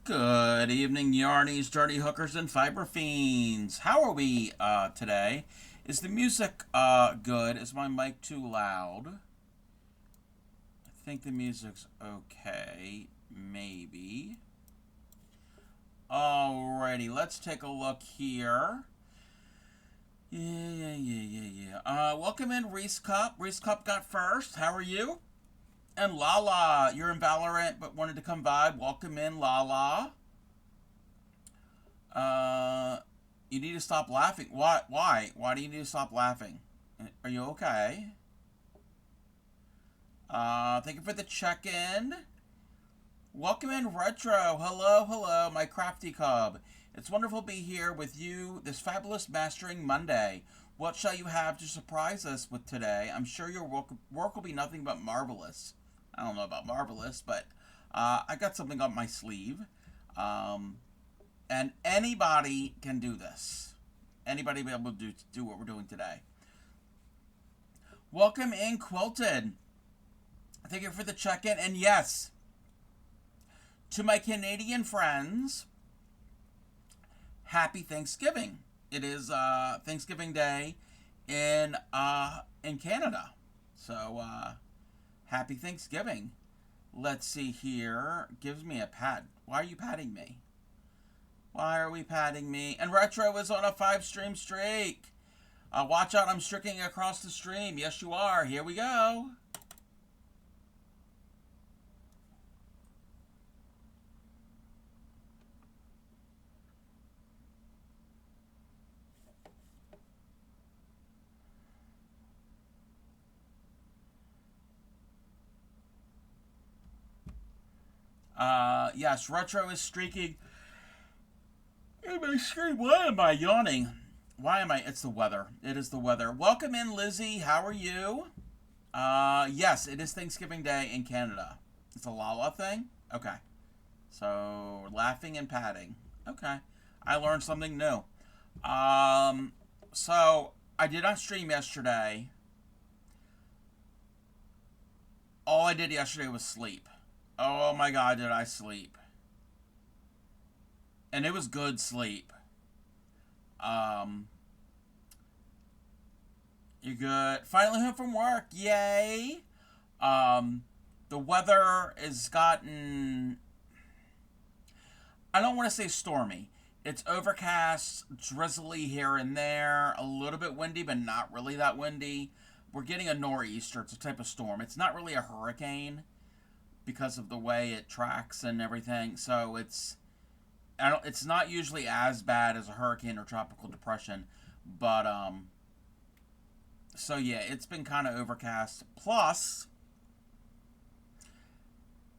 Good evening, Yarnies, Dirty Hookers, and Fiber Fiends. How are we today? Is the music good? Is my mic too loud? I think the music's okay. Maybe. Alrighty, let's take a look here. Yeah. Welcome in, Reese Cup. Reese Cup got first. How are you? And Lala, you're in Valorant but wanted to come by. Welcome in, Lala. Uh, you need to stop laughing. Why? Why? Why do you need to stop laughing? Are you okay? Thank you for the check-in. Welcome in, Retro. Hello, my crafty cub. It's wonderful to be here with you this fabulous Mastering Monday. What shall you have to surprise us with today? I'm sure your work will be nothing but marvelous. I don't know about marvelous, but I got something up my sleeve. And anybody can do this. Anybody be able to do what we're doing today. Welcome in, Quilted. Thank you for the check-in. And yes, to my Canadian friends, happy Thanksgiving. It is Thanksgiving Day in Canada. So happy Thanksgiving. Let's see here. Gives me a pat. Why are you patting me? Why are we patting me? And Retro is on a 5-stream streak. Watch out, I'm streaking across the stream. Yes, you are. Here we go. Yes, Retro is streaking. In my stream. Why am I yawning? Why am I? It's the weather. It is the weather. Welcome in, Lizzie. How are you? Yes, it is Thanksgiving Day in Canada. It's a Lala thing? Okay. So, laughing and patting. Okay. I learned something new. So, I did not stream yesterday. All I did yesterday was sleep. Oh my god, did I sleep. And it was good sleep. You're good. Finally home from work. Yay. The weather has gotten, I don't want to say stormy. It's overcast, drizzly here and there, a little bit windy, but not really that windy. We're getting a nor'easter. It's a type of storm. It's not really a hurricane because of the way it tracks and everything. So it's not usually as bad as a hurricane or tropical depression, but so yeah, it's been kind of overcast. Plus,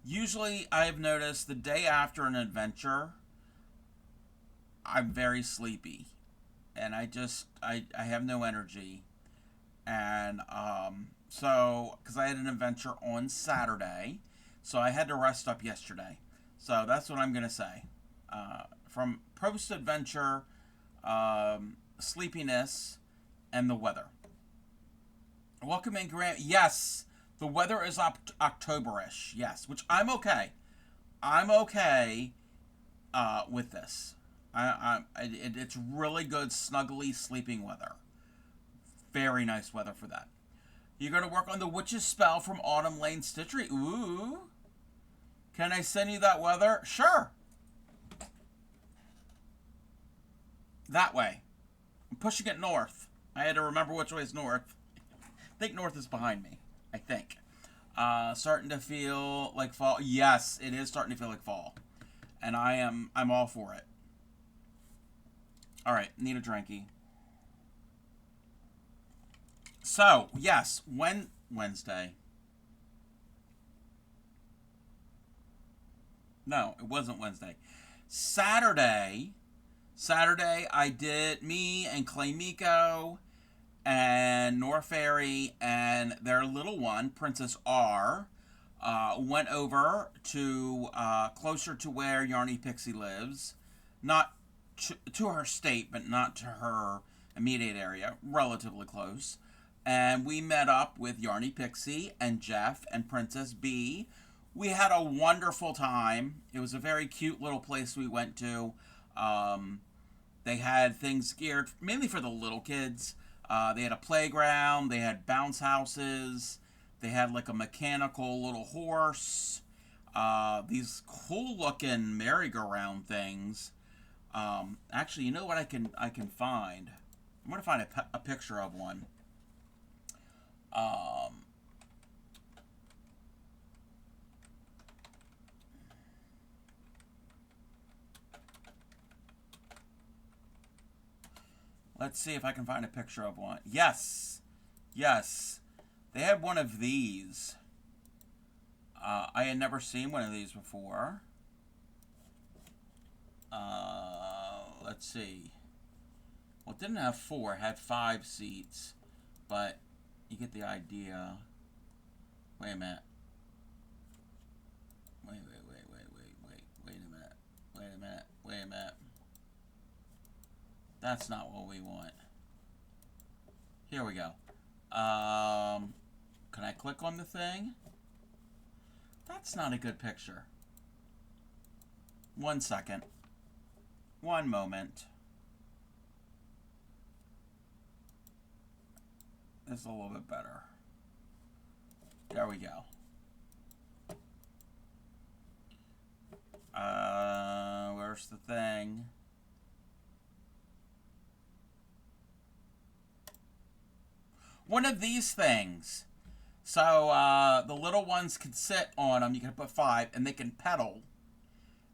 usually I've noticed the day after an adventure, I'm very sleepy, and I have no energy, and so because I had an adventure on Saturday, so I had to rest up yesterday. So that's what I'm gonna say. From post-adventure, sleepiness, and the weather. Welcome in, Grant. Yes, the weather is October-ish. Yes, which I'm okay. I'm okay with this. It's really good, snuggly sleeping weather. Very nice weather for that. You're going to work on the witch's spell from Autumn Lane Stitchery. Ooh. Can I send you that weather? Sure. That way. I'm pushing it north. I had to remember which way is north. I think north is behind me. I think. Starting to feel like fall. Yes, it is starting to feel like fall. And I'm all for it. Alright, need a drinky. So, yes, Wednesday. No, it wasn't Wednesday. Saturday, I did, me and Clay Miko and Nora Fairy and their little one, Princess R, went over to closer to where Yarny Pixie lives. Not to her state, but not to her immediate area. Relatively close. And we met up with Yarny Pixie and Jeff and Princess B. We had a wonderful time. It was a very cute little place we went to. They had things geared mainly for the little kids. They had a playground. They had bounce houses. They had like a mechanical little horse. These cool looking merry-go-round things. Actually, you know what I can find? I'm gonna find a picture of one. Um, let's see if I can find a picture of one. Yes, yes, they had one of these. I had never seen one of these before. Let's see. Well, it didn't have four; it had 5 seats, but you get the idea. Wait a minute. Wait a minute. Wait a minute. Wait a minute. That's not what we want. Here we go. Can I click on the thing? That's not a good picture. 1 second. 1 moment. This is a little bit better. There we go. Where's the thing? One of these things. So the little ones can sit on them. You can put 5, and they can pedal.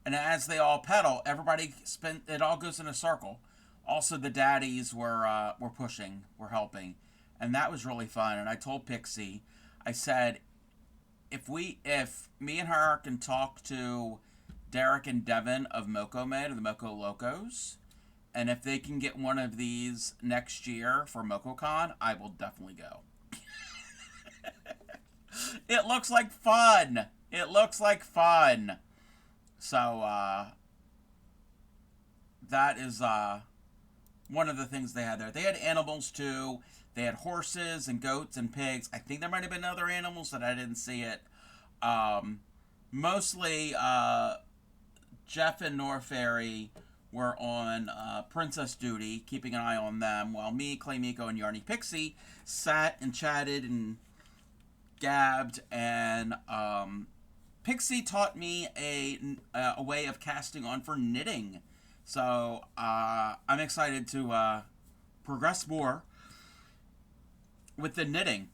And as they all pedal, everybody spin. It all goes in a circle. Also, the daddies were pushing, were helping, and that was really fun. And I told Pixie, I said, if me and her can talk to Derek and Devin of Moco Med, or the Moco Locos, and if they can get one of these next year for MocoCon, I will definitely go. It looks like fun. It looks like fun. So, that is one of the things they had there. They had animals too. They had horses and goats and pigs. I think there might have been other animals that I didn't see it. Mostly, Jeff and North Fairy were on princess duty, keeping an eye on them, while me, Clay Miko, and Yarny Pixie sat and chatted and gabbed, and Pixie taught me a way of casting on for knitting. So I'm excited to progress more with the knitting.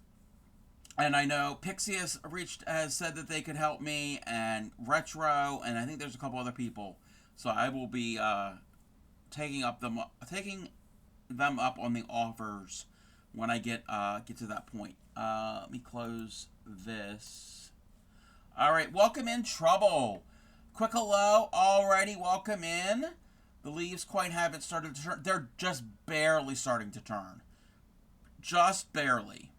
And I know Pixie has said that they could help me, and Retro, and I think there's a couple other people. So I will be taking them up on the offers when I get to that point. Let me close this. All right, welcome in, Trouble. Quick hello, alrighty, welcome in. The leaves quite haven't started to turn. They're just barely starting to turn. Just barely.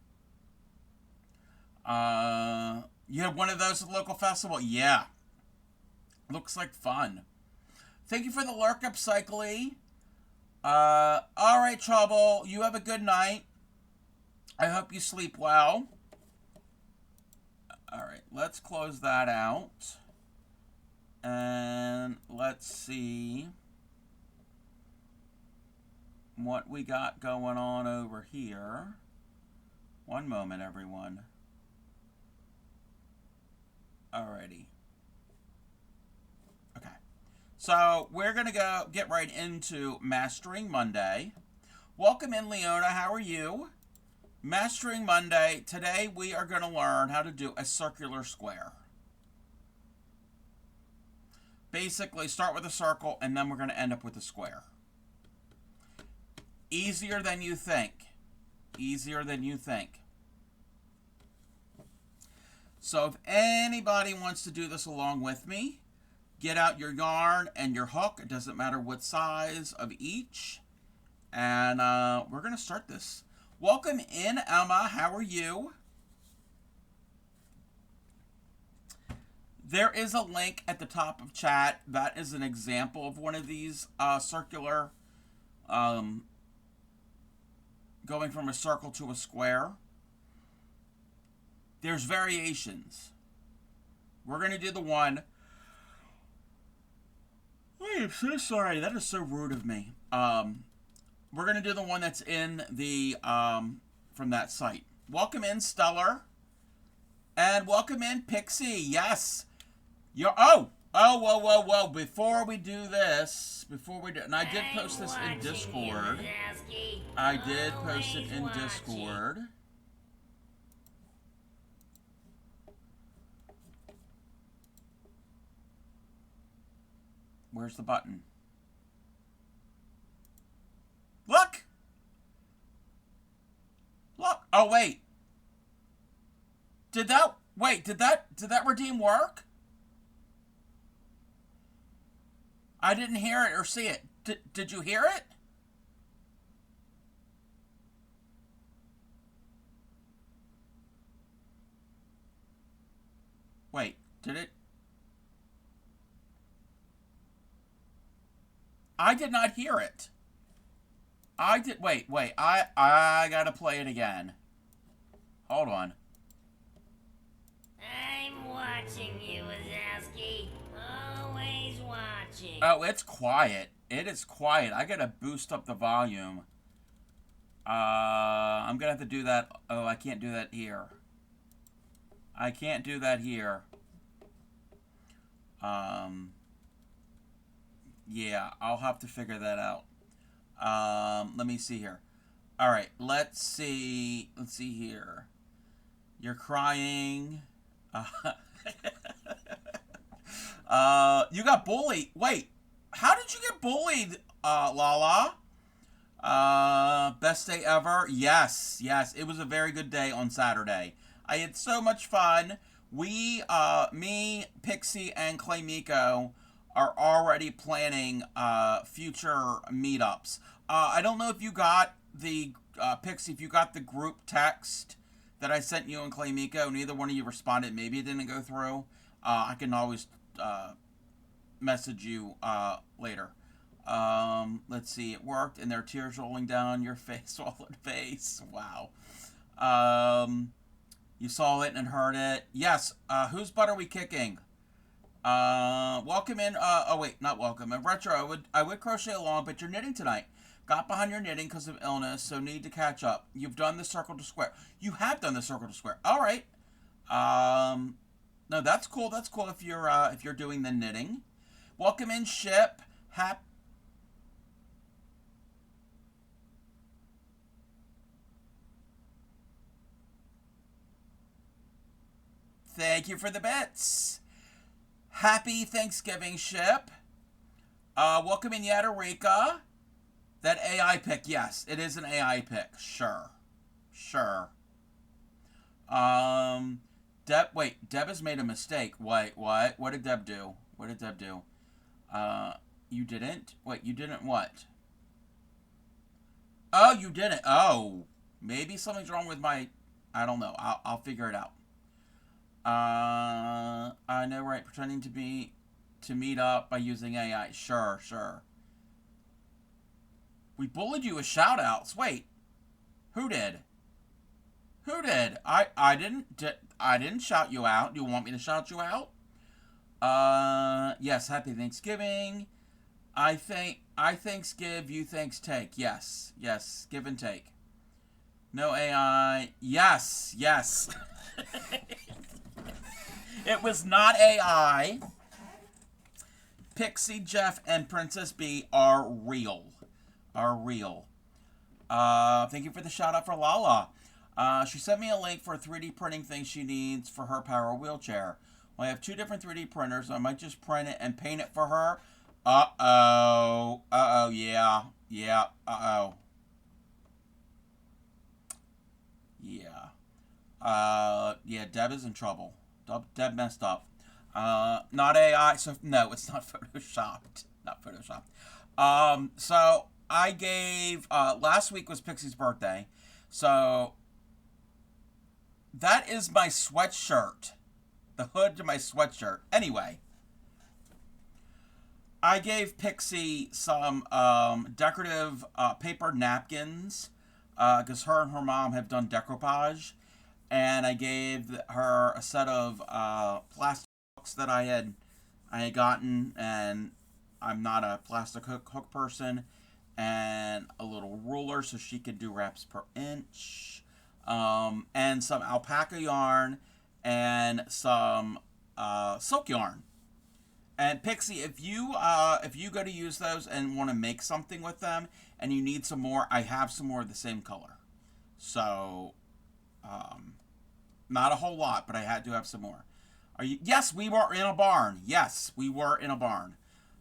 You had one of those at the local festival? Yeah. Looks like fun. Thank you for the lurk up, Cycly. Alright, Trouble. You have a good night. I hope you sleep well. Alright, let's close that out. And let's see what we got going on over here. One moment, everyone. Alrighty. Okay. So we're going to get right into Mastering Monday. Welcome in, Leona. How are you? Mastering Monday. Today we are going to learn how to do a circular square. Basically, start with a circle, and then we're going to end up with a square. Easier than you think. Easier than you think. So if anybody wants to do this along with me, get out your yarn and your hook. It doesn't matter what size of each. And we're going to start this. Welcome in, Emma. How are you? There is a link at the top of chat. That is an example of one of these circular, going from a circle to a square. There's variations. We're going to do the one. I am so sorry. That is so rude of me. We're going to do the one that's in the, from that site. Welcome in, Stellar. And welcome in, Pixie. Yes. Whoa. Before we do this, and I did post this in Discord. I did post it in Discord. Where's the button? Look! Look! Oh, wait. Did that redeem work? I didn't hear it or see it. Did you hear it? Wait, did it? I did not hear it. Wait, I gotta play it again. Hold on. I'm watching you, Wazowski. Always watching. Oh, it's quiet. It is quiet. I gotta boost up the volume. I'm gonna have to do that. Oh, I can't do that here. I can't do that here. Yeah, I'll have to figure that out. Let me see here. All right, let's see. Let's see here. You're crying. You got bullied. Wait, how did you get bullied, Lala? Best day ever. Yes. It was a very good day on Saturday. I had so much fun. We, me, Pixie, and Clay Miko are already planning future meetups. I don't know if you got the Pixie, if you got the group text that I sent you and Clay Miko. Neither one of you responded. Maybe it didn't go through. I can always message you later. Let's see. It worked, and there are tears rolling down your face, swollen face. Wow. You saw it and heard it. Yes. Whose butt are we kicking? Welcome in. Oh wait, not welcome. Retro. I would crochet along, but you're knitting tonight. Got behind your knitting because of illness, so need to catch up. You've done the circle to square. You have done the circle to square. All right. No, that's cool. That's cool if you're doing the knitting. Welcome in, Ship. Thank you for the bits. Happy Thanksgiving, Ship. Welcome in, Yadarika. That AI pick, yes, it is an AI pick. Sure. Deb has made a mistake. Wait, what? What did Deb do? You didn't? Wait, you didn't what? Oh, you didn't. Oh, maybe something's wrong with my... I don't know. I'll figure it out. I know, right? Pretending to meet up by using AI. Sure. We bullied you with shout-outs. Wait. Who did? I didn't shout you out. Do you want me to shout you out? Yes, happy Thanksgiving. I thanks give, you thanks take. Yes, give and take. No AI. Yes. It was not AI. Pixie, Jeff, and Princess B are real. Thank you for the shout out for Lala. She sent me a link for a 3D printing thing she needs for her power wheelchair. Well, I have 2 different 3D printers. So I might just print it and paint it for her. Uh-oh, yeah. Yeah, Deb is in trouble. Deb messed up. Not AI, so no, it's not photoshopped. So I gave, last week was Pixie's birthday, so that is my sweatshirt. The hood to my sweatshirt. Anyway, I gave Pixie some decorative paper napkins because her and her mom have done decoupage. And I gave her a set of plastic that I had gotten, and I'm not a plastic hook person, and a little ruler so she could do wraps per inch, and some alpaca yarn, and some silk yarn. And Pixie, if you go to use those and want to make something with them, and you need some more, I have some more of the same color. So, not a whole lot, but I had to have some more. Are you? Yes, we were in a barn. Yes, we were in a barn.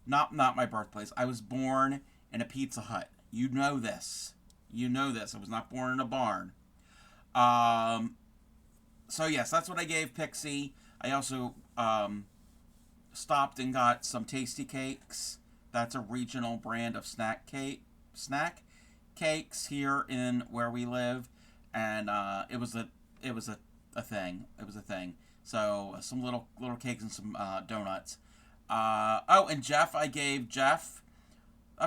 Not my birthplace. I was born in a Pizza Hut. You know this. You know this. I was not born in a barn. So yes, that's what I gave Pixie. I also stopped and got some Tasty Cakes. That's a regional brand of snack cakes here in where we live, and it was a thing. It was a thing. So some little cakes and some donuts. Oh, and Jeff, I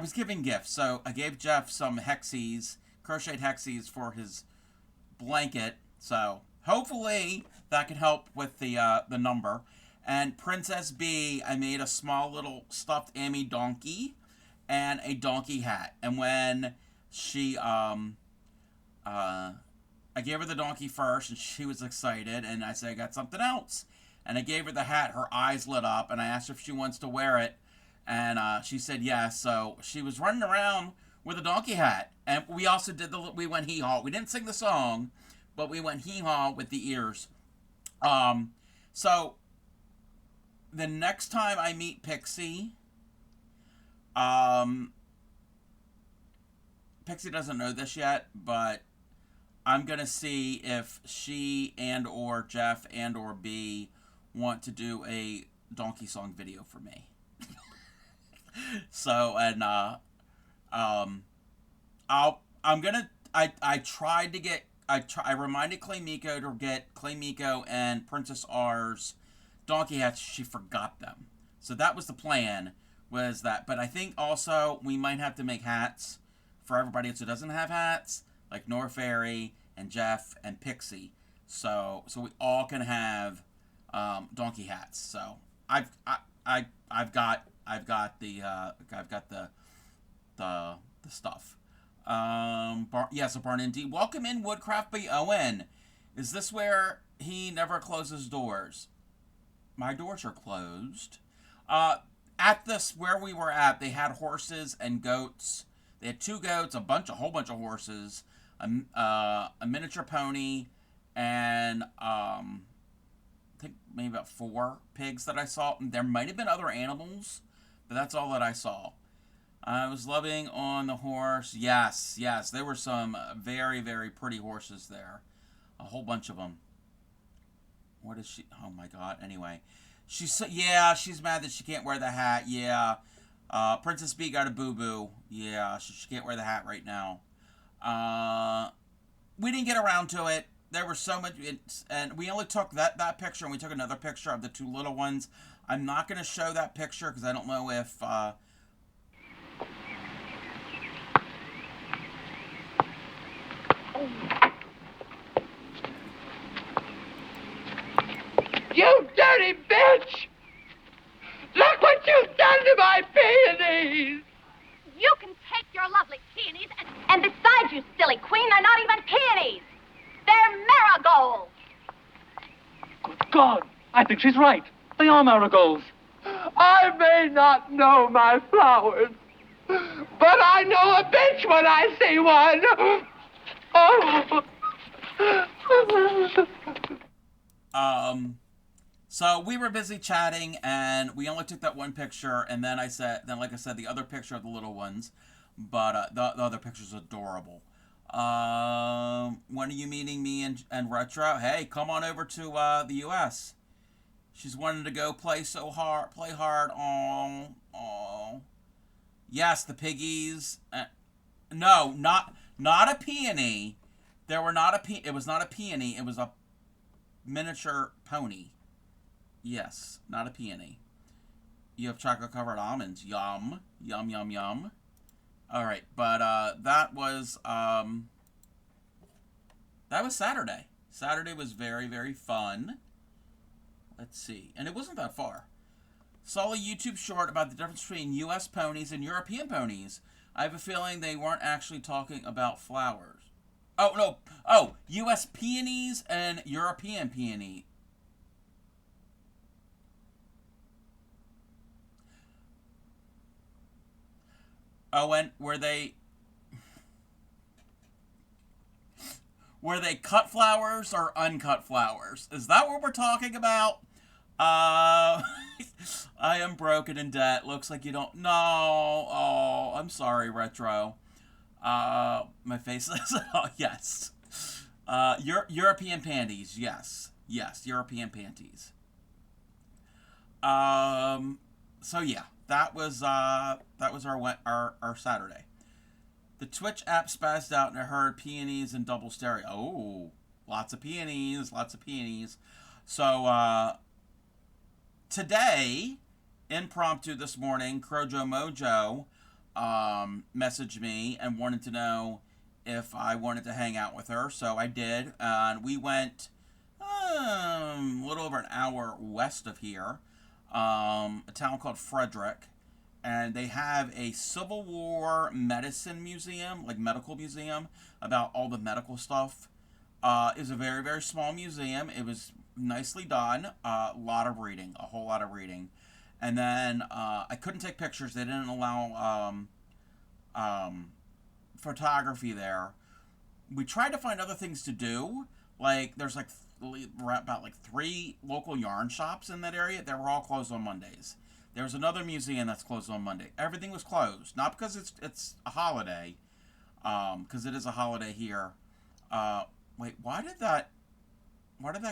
was giving gifts, so I gave Jeff some hexies, crocheted hexies for his blanket. So hopefully that can help with the number. And Princess B, I made a small little stuffed Amy donkey and a donkey hat. And when she I gave her the donkey first, and she was excited, and I said, I got something else. And I gave her the hat. Her eyes lit up, and I asked her if she wants to wear it, and she said yes. So she was running around with a donkey hat. And we also we went hee-haw. We didn't sing the song, but we went hee-haw with the ears. So the next time I meet Pixie, Pixie doesn't know this yet, but I'm going to see if she and or Jeff and or B want to do a donkey song video for me. So, and I tried to get I reminded Clay Miko to get Clay Miko and Princess R's donkey hats. She forgot them. So that was the plan, was that, but I think also we might have to make hats for everybody else who doesn't have hats, like Nora Fairy and Jeff and Pixie, so we all can have donkey hats. So I've got the stuff. So Barn Indeed. Welcome in, Woodcraft by Owen. Is this where he never closes doors? My doors are closed. At this where we were at, they had horses and goats. They had 2 goats, a whole bunch of horses, a miniature pony, and I think maybe about 4 pigs that I saw. There might have been other animals, but that's all that I saw. I was loving on the horse. Yes, there were some very, very pretty horses there. A whole bunch of them. What is she? Oh my God. Anyway, she's mad that she can't wear the hat. Yeah. Princess B got a boo-boo. Yeah, she can't wear the hat right now. We didn't get around to it. There were so much, and we only took that picture, and we took another picture of the 2 little ones. I'm not going to show that picture because I don't know if You dirty bitch! Look what you've done to my peonies! You can take your lovely peonies and besides, you silly queen, they're not even peonies. They're marigolds. Good God, I think she's right. They are marigolds. I may not know my flowers, but I know a bitch when I see one. Oh. So we were busy chatting, and we only took that one picture, and then like I said, the other picture of the little ones, but the other picture's adorable. When are you meeting me and Retro? Hey, come on over to the U.S. She's wanting to go play hard. Oh. Yes, the piggies. No, not a peony. It was not a peony. It was a miniature pony. Yes, not a peony. You have chocolate-covered almonds. Yum. Yum, yum, yum. All right, but that was Saturday. Saturday was very, very fun. Let's see. And it wasn't that far. Saw a YouTube short about the difference between U.S. ponies and European ponies. I have a feeling they weren't actually talking about flowers. Oh, no. Oh, U.S. peonies and European peony. Oh, and were they cut flowers or uncut flowers? Is that what we're talking about? I am broken in debt. Looks like you don't. No. Oh, I'm sorry, Retro. My face is. Oh, yes. European panties. Yes. Yes, European panties. So yeah, that was our Saturday. The Twitch app spazzed out and I heard peonies and double stereo. Oh, lots of peonies, lots of peonies. So, today, impromptu this morning, Crojo Mojo messaged me and wanted to know if I wanted to hang out with her. So I did. And we went a little over an hour west of here, a town called Frederick. And they have a Civil War medicine museum, like medical museum, about all the medical stuff. It was a very, very small museum. It was nicely done. A lot of reading, a whole lot of reading. And then I couldn't take pictures. They didn't allow photography there. We tried to find other things to do. Like, there's like about like 3 local yarn shops in that area. They were all closed on Mondays. There was another museum that's closed on Monday. Everything was closed. Not because it's a holiday, because it is a holiday here. Wait, why did that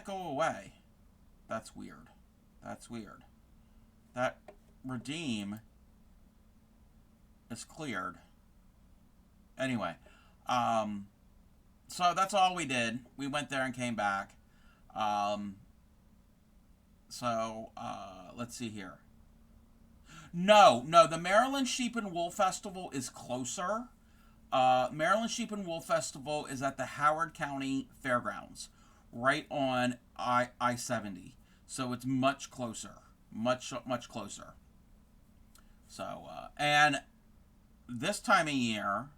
go away? That's weird. That's weird. That redeem is cleared. Anyway, so that's all we did. We went there and came back. Let's see here. No, the Maryland Sheep and Wool Festival is closer. Maryland Sheep and Wool Festival is at the Howard County Fairgrounds, right on I-70. So it's much closer. Much closer. So, and this time of year,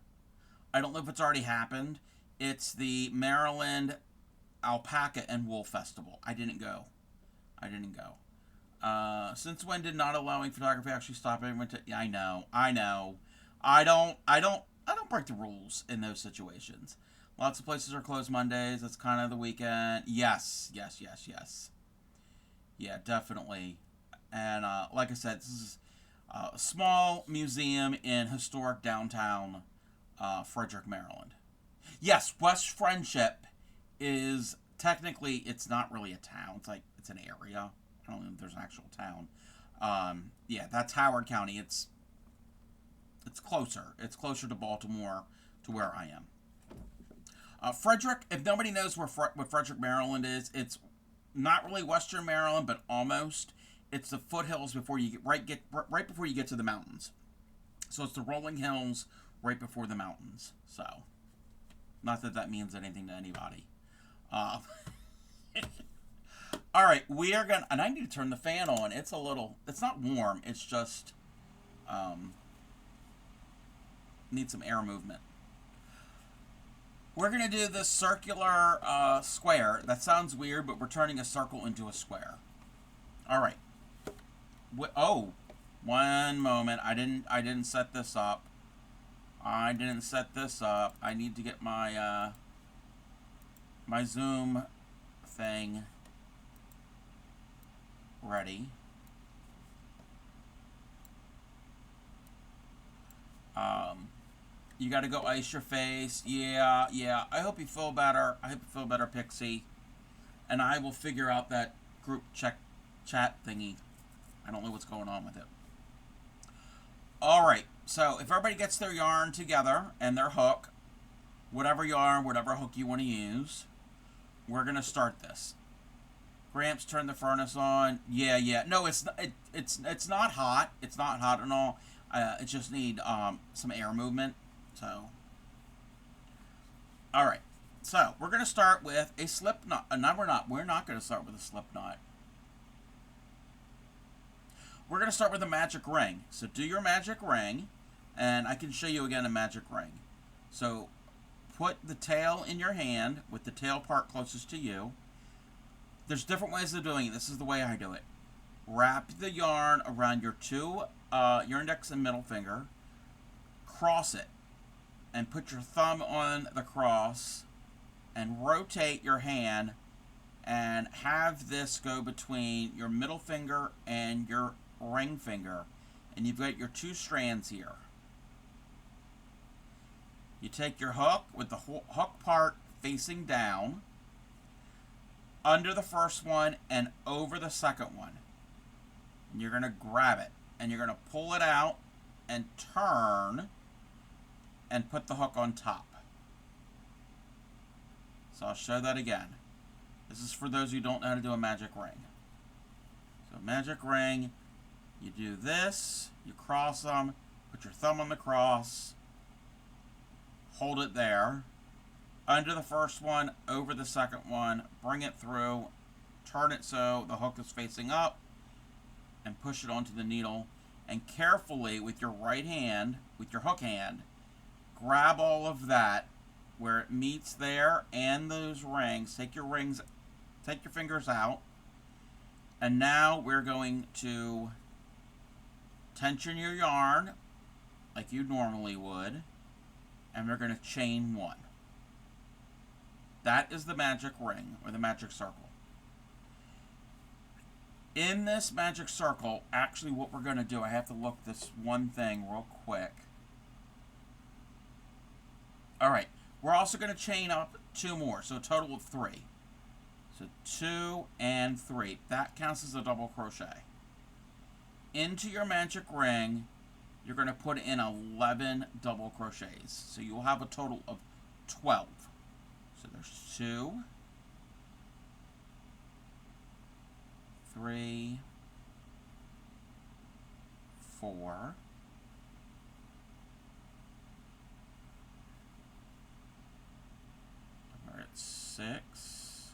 I don't know if it's already happened, it's the Maryland Alpaca and Wool Festival. I didn't go. Since when did not allowing photography actually stop everyone to... Yeah, I know. I don't break the rules in those situations. Lots of places are closed Mondays. It's kind of the weekend. Yes. Yeah, definitely. And like I said, this is a small museum in historic downtown Frederick, Maryland. Yes, West Friendship is technically, it's not really a town. It's an area. I don't know if there's an actual town. Yeah, that's Howard County. It's closer. It's closer to Baltimore, to where I am. Frederick, if nobody knows what Frederick, Maryland is, it's not really Western Maryland, but almost. It's the foothills before you right before you get to the mountains. So it's the rolling hills right before the mountains. So, not that means anything to anybody. All right, we are gonna, and I need to turn the fan on. It's not warm. It's just, need some air movement. We're gonna do this circular square. That sounds weird, but we're turning a circle into a square. All right. Oh, one moment. I didn't set this up. I need to get my my Zoom thing ready. You gotta go ice your face. Yeah. I hope you feel better. Pixie. And I will figure out that group chat thingy. I don't know what's going on with it. Alright, so if everybody gets their yarn together and their hook, whatever yarn, whatever hook you want to use, we're gonna start this. Gramps, turn the furnace on. Yeah. No, it's not hot. It's not hot at all. It just need some air movement. So, all right. So we're gonna start with a slip knot. No, we're not. We're not gonna start with a slip knot. we're going to start with a magic ring. So do your magic ring, and I can show you again a magic ring. So put the tail in your hand with the tail part closest to you. There's different ways of doing it. This is the way I do it. Wrap the yarn around your your index and middle finger. Cross it. And put your thumb on the cross. And rotate your hand. And have this go between your middle finger and your ring finger. And you've got your 2 strands here. You take your hook with the hook part facing down, under the first one and over the second one. And you're going to grab it, and you're going to pull it out and turn and put the hook on top. So I'll show that again. This is for those who don't know how to do a magic ring. So magic ring, you do this, you cross them, put your thumb on the cross, hold it there, under the first one, over the second one, bring it through, turn it so the hook is facing up, and push it onto the needle, and carefully with your right hand, with your hook hand, grab all of that where it meets there and those rings. Take your fingers out, and now we're going to tension your yarn like you normally would, and we're going to chain 1. That is the magic ring, or the magic circle. In this magic circle, actually what we're going to do, I have to look this one thing real quick. Alright, we're also going to chain up 2 more, so a total of 3. So 2 and 3. That counts as a double crochet. Into your magic ring, you're going to put in 11 double crochets. So you'll have a total of 12. So there's 2, 3, 4, 6,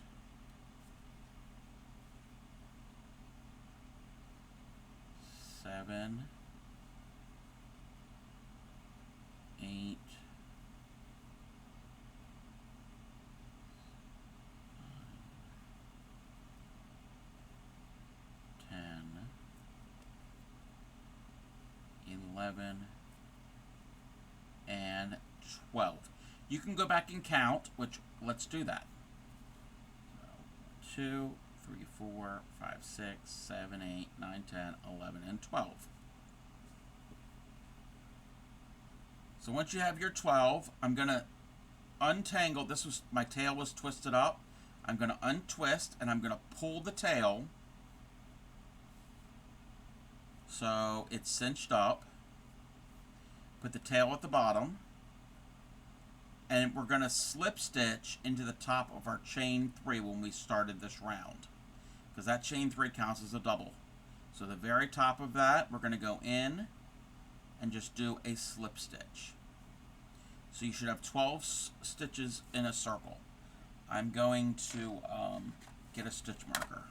7, 8, 11, and 12. You can go back and count, which, let's do that. So, 2, 3, 4, 5, 6, 7, 8, 9, 10, 11, and 12. So once you have your 12, I'm going to untangle. My tail was twisted up. I'm going to untwist, and I'm going to pull the tail so it's cinched up. Put the tail at the bottom, and we're going to slip stitch into the top of our chain 3 when we started this round, because that chain 3 counts as a double. So the very top of that, we're going to go in and just do a slip stitch. So you should have 12 stitches in a circle. I'm going to get a stitch marker.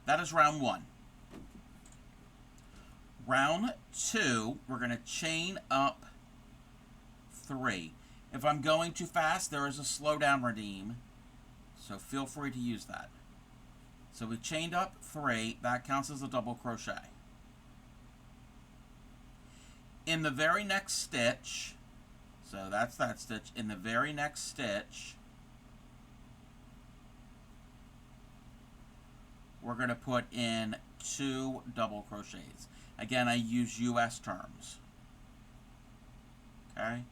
That is round 1. Round 2, we're going to chain up 3. If I'm going too fast, there is a slow down redeem, so feel free to use that. So we chained up 3, that counts as a double crochet. In the very next stitch, so that's that stitch, in the very next stitch, we're going to put in 2 double crochets. Again, I use US terms. Okay?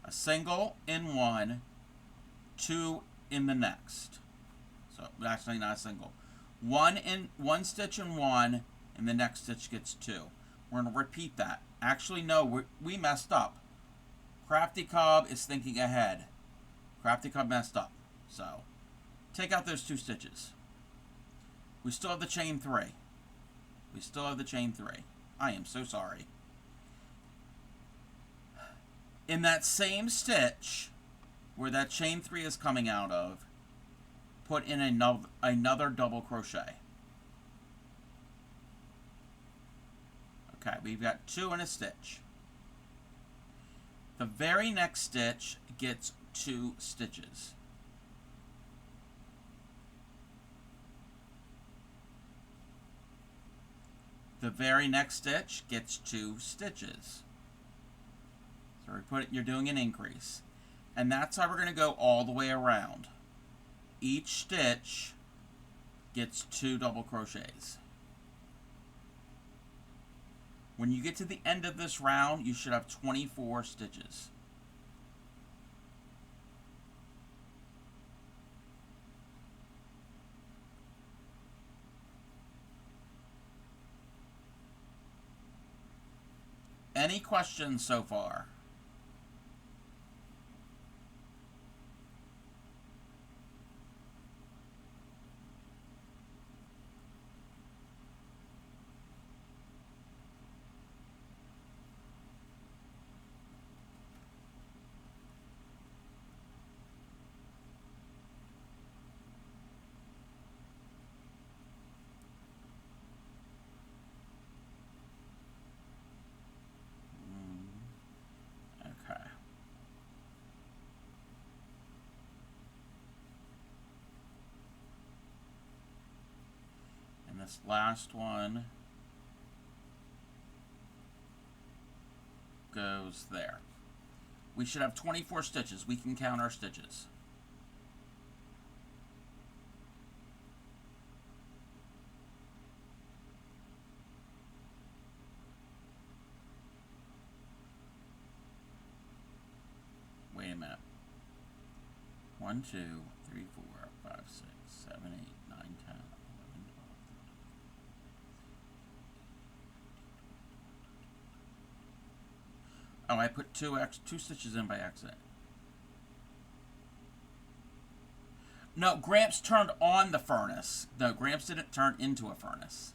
A single in one, 2 in the next. So, actually not a single. One stitch in one, and the next stitch gets 2. We're going to repeat that. Actually, no, we messed up. Crafty Cobb is thinking ahead. Crafty Cobb messed up. So, take out those 2 stitches. We still have the chain 3. We still have the chain 3. I am so sorry. In that same stitch, where that chain 3 is coming out of, put in another double crochet. Okay, we've got 2 in a stitch. The very next stitch gets 2 stitches. The very next stitch gets 2 stitches. So you're doing an increase. And that's how we're going to go all the way around. Each stitch gets 2 double crochets. When you get to the end of this round, you should have 24 stitches. Any questions so far? Okay. And this last one goes there. We should have 24 stitches. We can count our stitches. Wait a minute. 1, 2, 3, 4, 5, 6, 7, 8, 9, 10, 11, 12. Oh, I put two stitches in by accident. No, Gramps turned on the furnace. No, Gramps didn't turn into a furnace.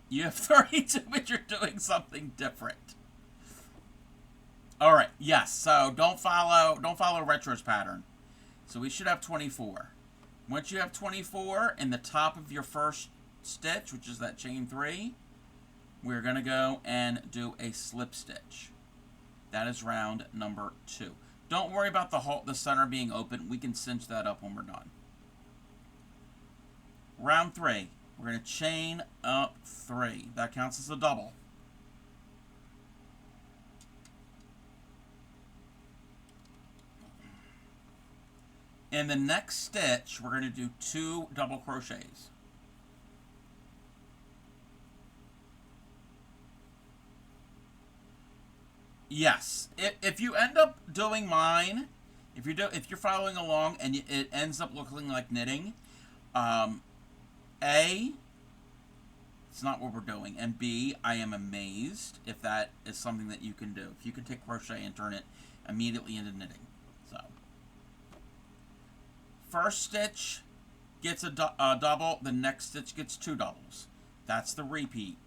You have 32, but you're doing something different. All right, yes. So don't follow Retro's pattern. So we should have 24. Once you have 24 in the top of your first stitch, which is that chain 3, we're going to go and do a slip stitch. That is round number 2. Don't worry about the center being open. We can cinch that up when we're done. Round 3. We're going to chain up 3. That counts as a double. In the next stitch, we're going to do 2 double crochets. Yes. If you end up doing mine, if you're following along and it ends up looking like knitting, A, it's not what we're doing, and B, I am amazed if that is something that you can do. If you can take crochet and turn it immediately into knitting. So, first stitch gets a double, the next stitch gets 2 doubles. That's the repeat.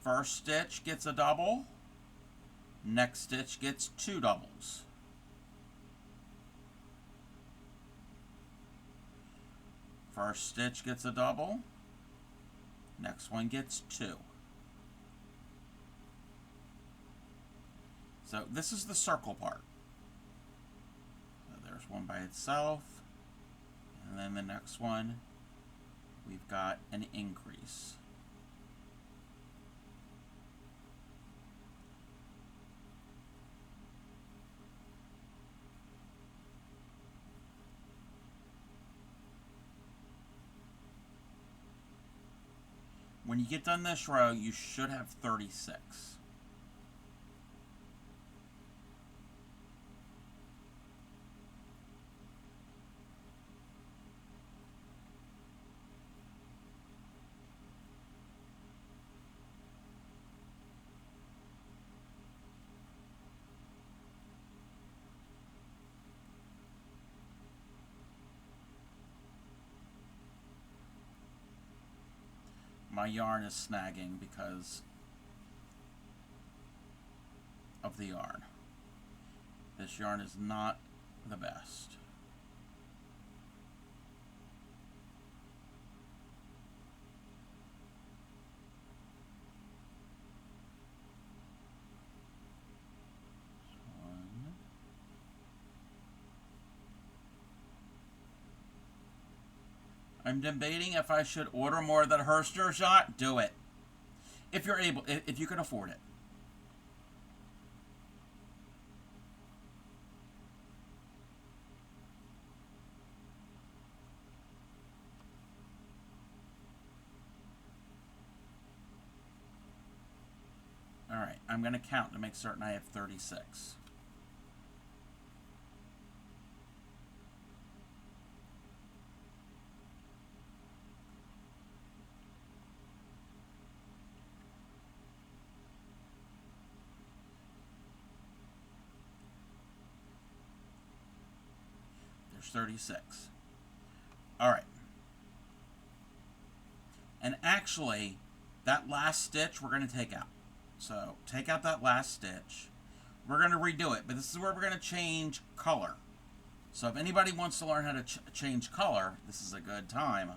First stitch gets a double, next stitch gets 2 doubles. First stitch gets a double, next one gets 2. So this is the circle part. So there's one by itself, and then the next one, we've got an increase. When you get done this row, you should have 36. My yarn is snagging because of the yarn. This yarn is not the best. I'm debating if I should order more of that Herster shot. Do it. If you're able, if you can afford it. Alright, I'm going to count to make certain I have 36. There's 36. Alright. And actually, that last stitch we're going to take out. So, take out that last stitch. We're going to redo it, but this is where we're going to change color. So, if anybody wants to learn how to change color, this is a good time.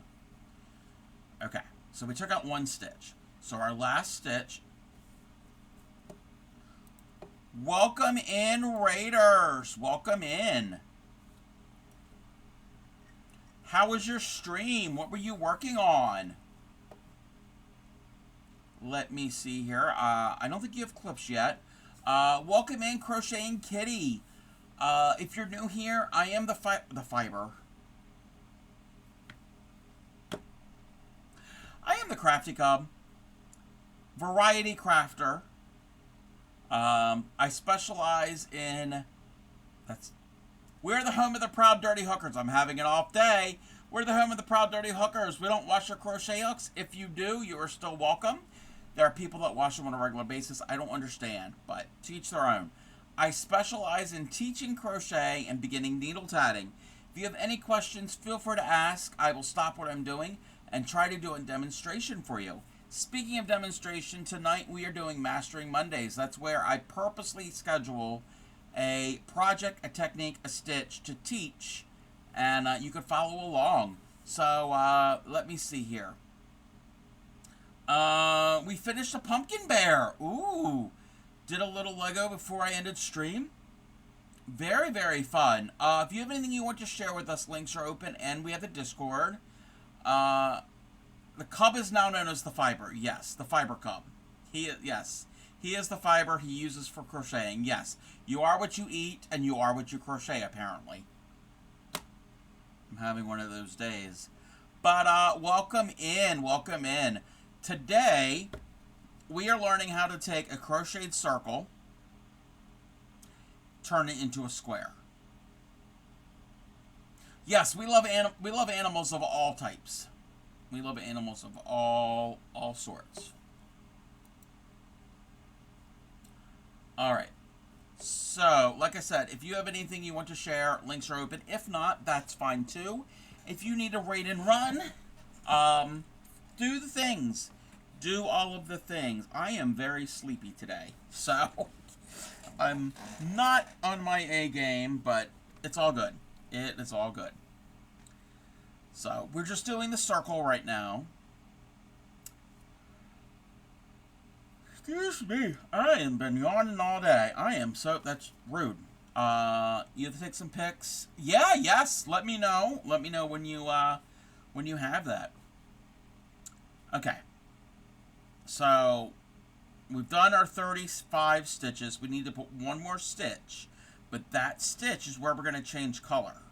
Okay, so we took out one stitch. So, our last stitch. Welcome in, Raiders. Welcome in. How was your stream? What were you working on? Let me see here. I don't think you have clips yet. Welcome in, Crocheting Kitty. If you're new here, I am the fiber. I am the Crafty Cub. Variety crafter. I specialize in... We're the home of the proud dirty hookers. I'm having an off day. We're the home of the proud dirty hookers. We don't wash our crochet hooks. If you do, you are still welcome. There are people that wash them on a regular basis. I don't understand, but to each their own. I specialize in teaching crochet and beginning needle tatting. If you have any questions, feel free to ask. I will stop what I'm doing and try to do a demonstration for you. Speaking of demonstration, tonight we are doing Mastering Mondays. That's where I purposely schedule a project, a technique, a stitch to teach, and you could follow along. So let me see here. We finished a pumpkin bear. Ooh. Did a little Lego before I ended stream. Very, very fun. If you have anything you want to share with us, links are open, and we have the Discord. The cub is now known as the fiber. Yes, the fiber cub. Yes, he is the fiber he uses for crocheting. Yes, you are what you eat, and you are what you crochet, apparently. I'm having one of those days. But welcome in, welcome in. Today, we are learning how to take a crocheted circle, turn it into a square. Yes, we love animals of all types. We love animals of all sorts. All right. So, like I said, if you have anything you want to share, links are open. If not, that's fine too. If you need a raid and run, do the things. Do all of the things. I am very sleepy today, so I'm not on my A game, but it's all good. It is all good. So, we're just doing the circle right now. Excuse me. I have been yawning all day. That's rude. You have to take some pics. Yeah, yes. Let me know. Let me know when you have that. Okay. So, we've done our 35 stitches. We need to put one more stitch. But that stitch is where we're going to change color.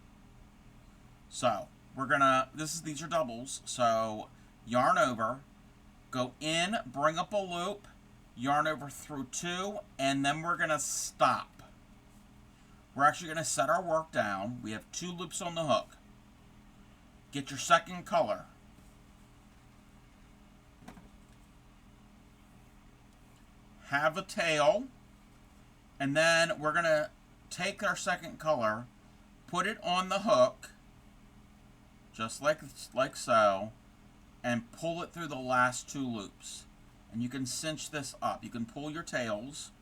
So, we're going to... These are doubles. So, yarn over. Go in. Bring up a loop. Yarn over through 2. And then we're going to stop. We're actually going to set our work down. We have 2 loops on the hook. Get your second color. Have a tail, and then we're going to take our second color, put it on the hook, just like so, and pull it through the last 2 loops. And you can cinch this up. You can pull your tails,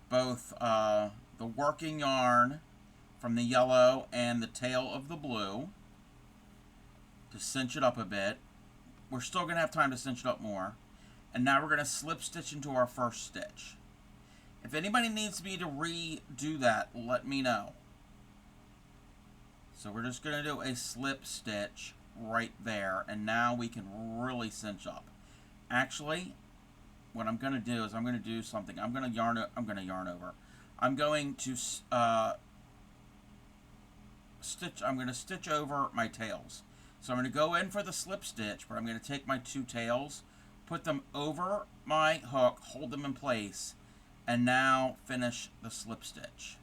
both the working yarn from the yellow and the tail of the blue, to cinch it up a bit. We're still going to have time to cinch it up more. And now we're going to slip stitch into our first stitch. If anybody needs me to redo that, let me know. So we're just going to do a slip stitch right there, and now we can really cinch up. Actually, what I'm going to do is I'm going to do something. I'm going to yarn over. I'm going to stitch over my tails. So I'm going to go in for the slip stitch, but I'm going to take my 2 tails, put them over my hook, hold them in place, and now finish the slip stitch.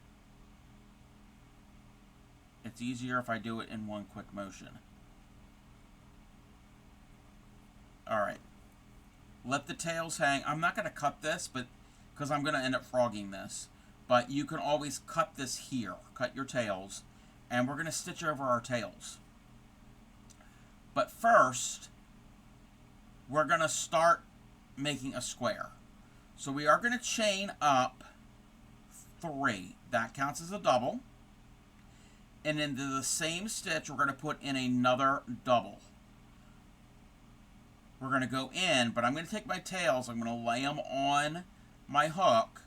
It's easier if I do it in one quick motion. Alright. Let the tails hang. I'm not going to cut this, but because I'm going to end up frogging this. But you can always cut this here. Cut your tails. And we're going to stitch over our tails. But first, we're going to start making a square. So we are going to chain up 3. That counts as a double. And into the same stitch, we're going to put in another double. We're going to go in, but I'm going to take my tails, I'm going to lay them on my hook,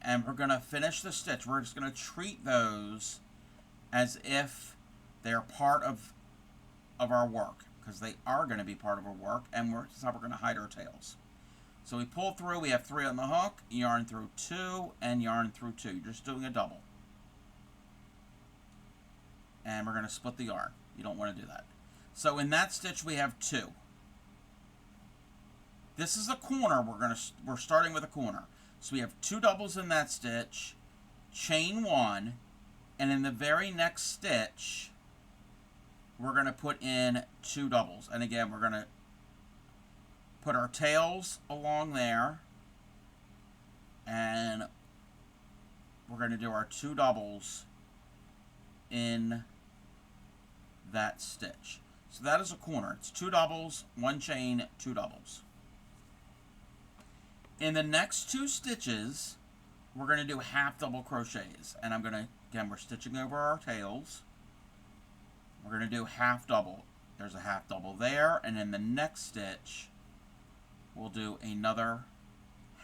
and we're going to finish the stitch. We're just going to treat those as if they're part of our work, because they are going to be part of our work, and that's how we're going to hide our tails. So we pull through, we have 3 on the hook, yarn through 2, and yarn through 2. You're just doing a double. And we're going to split the yarn. You don't want to do that. So in that stitch we have 2. This is a corner. We're starting with a corner. So we have 2 doubles in that stitch, chain 1, and in the very next stitch we're going to put in 2 doubles. And again, we're going to put our tails along there, and we're going to do our 2 doubles in that stitch. So that is a corner. It's 2 doubles, 1 chain, 2 doubles. In the next 2 stitches, we're going to do half double crochets. And I'm going to, again, we're stitching over our tails. We're going to do half double. There's a half double there, and in the next stitch, we'll do another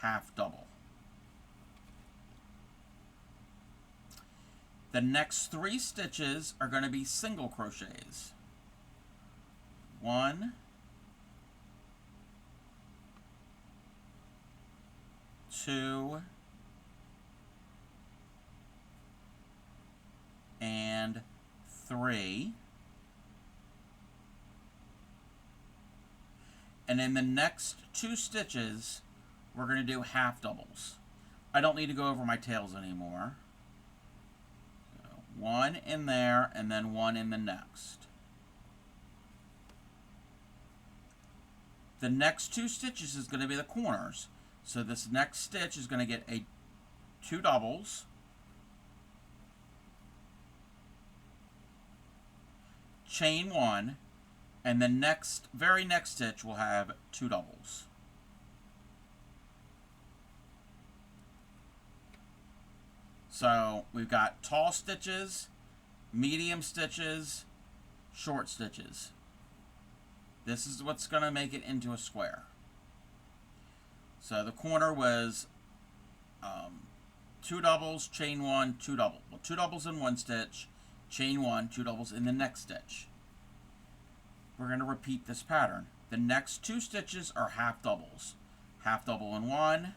half double. The next 3 stitches are going to be single crochets. 1, 2, and 3. And in the next 2 stitches, we're going to do half doubles. I don't need to go over my tails anymore. So 1 in there, and then 1 in the next. The next 2 stitches is going to be the corners. So this next stitch is going to get 2 doubles. Chain 1. And the very next stitch will have 2 doubles. So we've got tall stitches, medium stitches, short stitches. This is what's going to make it into a square. So the corner was 2 doubles, chain 1, 2 doubles. Well, 2 doubles in one stitch, chain 1, 2 doubles in the next stitch. We're going to repeat this pattern. The next 2 stitches are half doubles. Half double in 1,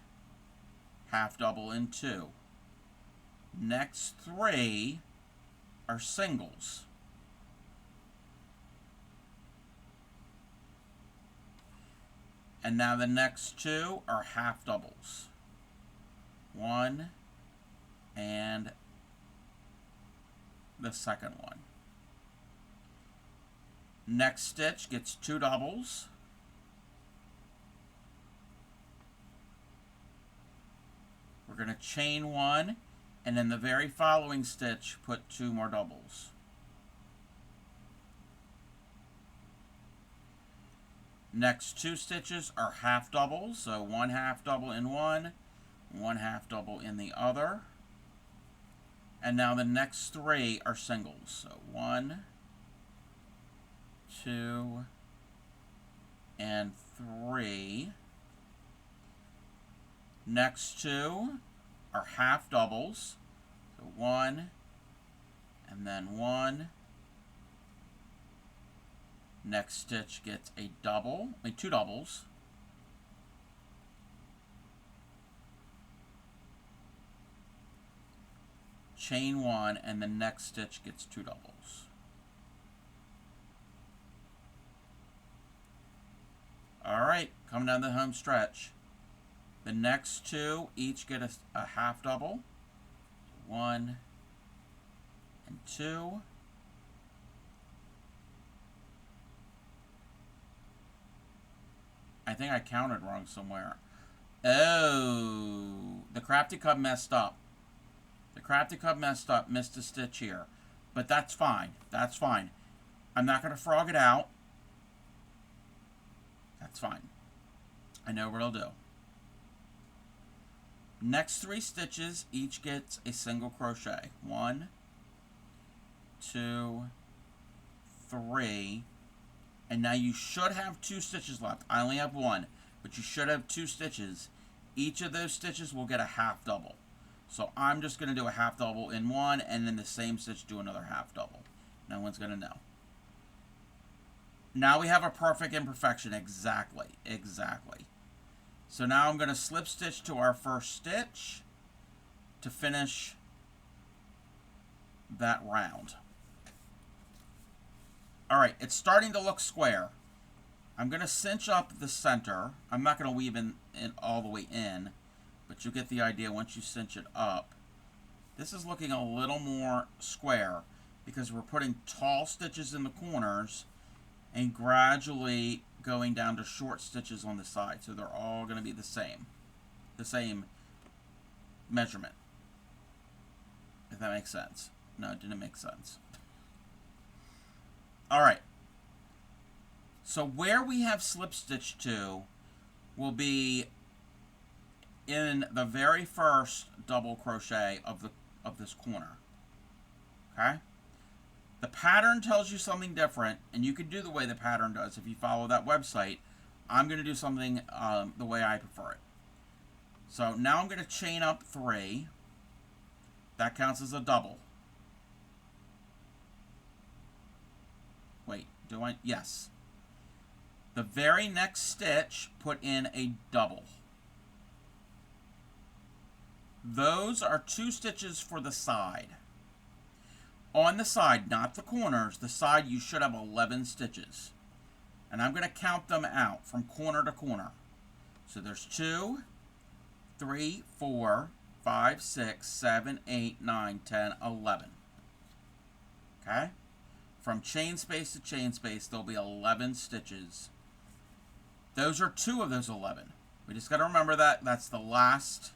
half double in 2. Next 3 are singles. And now the next 2 are half doubles. 1 and the second one. Next stitch gets 2 doubles. We're going to chain 1, and in the very following stitch put 2 more doubles. Next 2 stitches are half doubles, so 1 half double in one, 1 half double in the other. And now the next 3 are singles, so 1, 2, and 3. Next 2 are half doubles, so 1, and then 1, Next stitch gets a double, two doubles. Chain one, and the next stitch gets two doubles. All right, coming down the home stretch. The next two each get a half double. 1 and 2. I think I counted wrong somewhere. Oh, the Crafty Cub messed up. The Crafty Cub messed up, missed a stitch here. But that's fine. That's fine. I'm not going to frog it out. That's fine. I know what I'll do. Next 3 stitches each gets a single crochet. 1, 2, 3. And now you should have 2 stitches left. I only have 1, but you should have 2 stitches. Each of those stitches will get a half double. So I'm just going to do a half double in one, and then the same stitch do another half double. No one's going to know. Now we have a perfect imperfection. Exactly. Exactly. So now I'm going to slip stitch to our first stitch to finish that round. Alright, it's starting to look square. I'm going to cinch up the center. I'm not going to weave in all the way in, but you'll get the idea once you cinch it up. This is looking a little more square because we're putting tall stitches in the corners and gradually going down to short stitches on the side. So they're all going to be the same measurement. If that makes sense. No, it didn't make sense. Alright. So where we have slip stitch to will be in the very first double crochet of this corner. Okay? The pattern tells you something different, and you can do the way the pattern does if you follow that website. I'm going to do something the way I prefer it. So now I'm going to chain up 3. That counts as a double. Wait, do I? Yes. The very next stitch, put in a double. Those are 2 stitches for the side. On the side, not the corners, the side you should have 11 stitches. And I'm going to count them out from corner to corner. So there's 2, 3, 4, 5, 6, 7, 8, 9, 10, 11. Okay? From chain space to chain space, there'll be 11 stitches. Those are 2 of those 11. We just got to remember that. That's the last,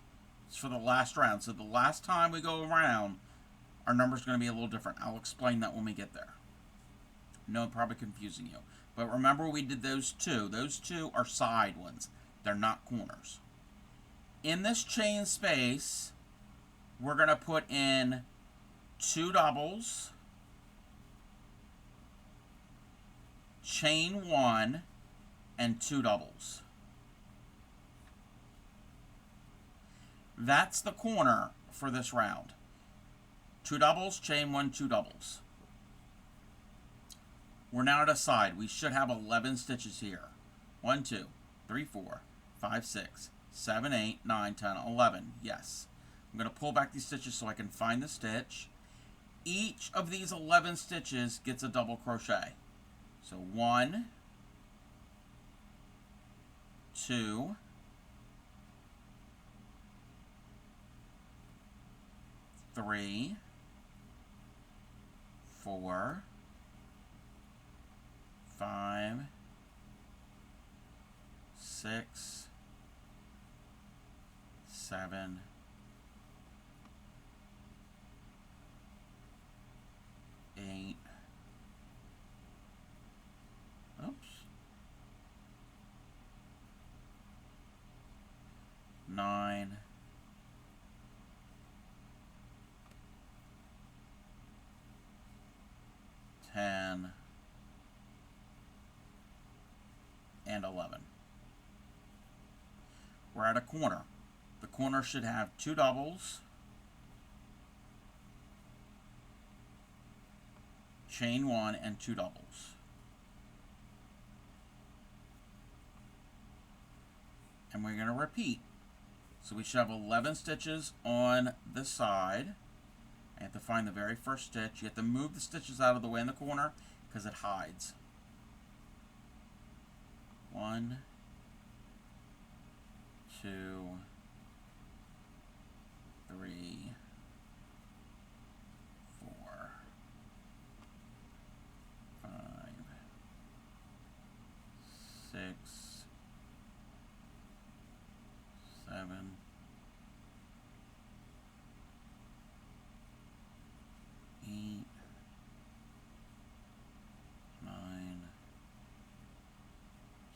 it's for the last round. So the last time we go around, our number's going to be a little different. I'll explain that when we get there. No, probably confusing you. But remember we did those 2. Those 2 are side ones. They're not corners. In this chain space, we're going to put in 2 doubles, chain 1, and 2 doubles. That's the corner for this round. 2 doubles, chain 1, 2 doubles. We're now at a side. We should have 11 stitches here. 1, 2, 3, 4, 5, 6, 7, 8, 9, 10, 11. Yes. I'm going to pull back these stitches so I can find the stitch. Each of these 11 stitches gets a double crochet. So 1, 2, 3, 4, 5, 6, 7, 8. Oops. 9. 10, and 11. We're at a corner. The corner should have 2 doubles, chain 1, and 2 doubles. And we're going to repeat. So we should have 11 stitches on this side. I have to find the very first stitch. You have to move the stitches out of the way in the corner because it hides. 1, 2, 3, 4, 5, 6, 7, 8, 9,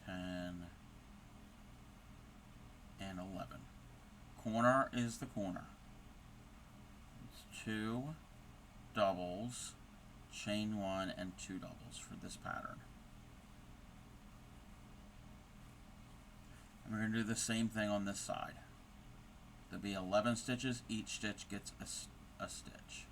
10, and 11. Corner is the corner. It's 2 doubles, chain 1, and 2 doubles for this pattern. And we're going to do the same thing on this side. There'll be 11 stitches. Each stitch gets a stitch.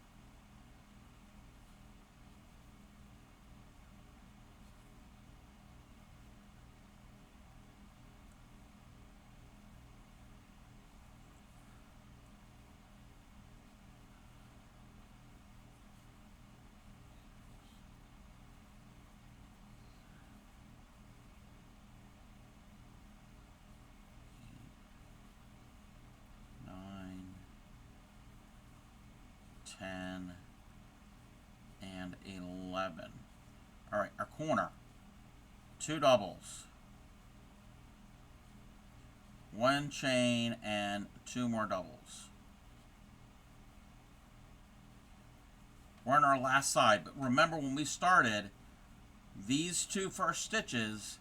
Nine, 10, and 11. All right, our corner. 2 doubles, 1 chain, and 2 more doubles. We're on our last side, but remember when we started, these 2 first stitches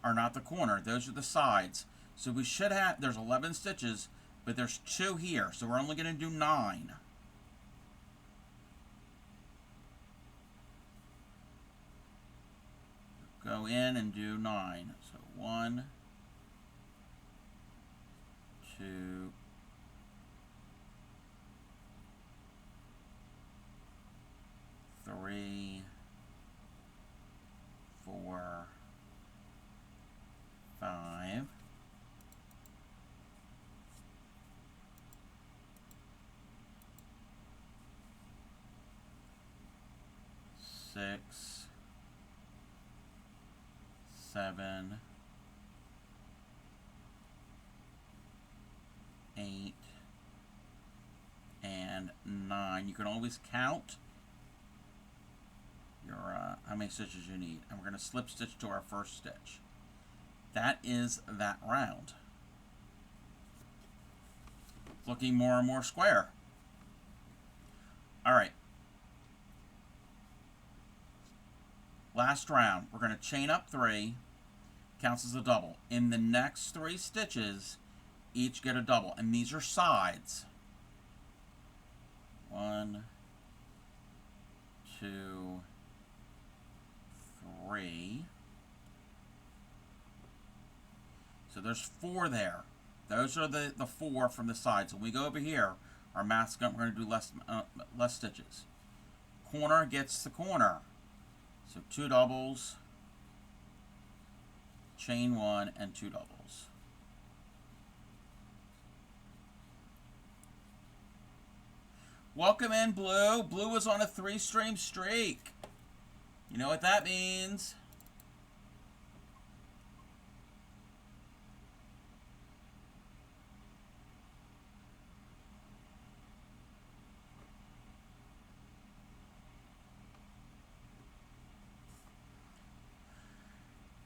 are not the corner. Those are the sides. So we should have, there's 11 stitches, but there's 2 here, so we're only going to do 9. Go in and do 9. So 1, 2, 3, 4, 5, 6, 7, 8, and 9. You can always count your how many stitches you need. And we're going to slip stitch to our first stitch. That is that round. Looking more and more square. All right. Last round, we're going to chain up 3, counts as a double. In the next 3 stitches, each get a double, and these are sides. 1, 2, 3. So there's 4 there. Those are the 4 from the sides. When we go over here, our math's we're going to do less stitches. Corner gets the corner. So 2 doubles, chain 1, and 2 doubles. Welcome in, Blue. Blue is on a 3-stream streak. You know what that means.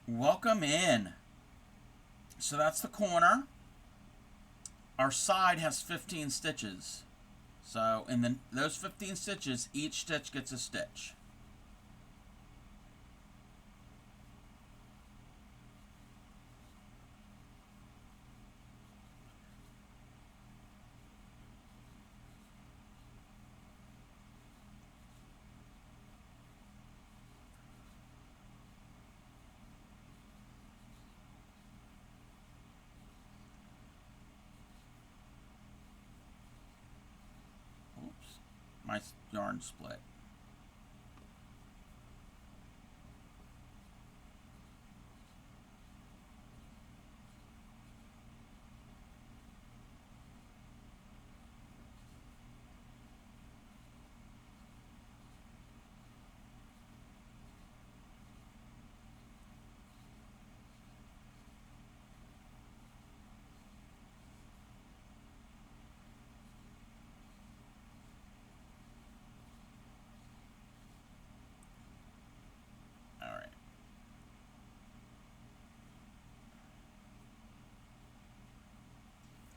Welcome in. So that's the corner. Our side has 15 stitches. So in those 15 stitches, each stitch gets a stitch. My yarn split.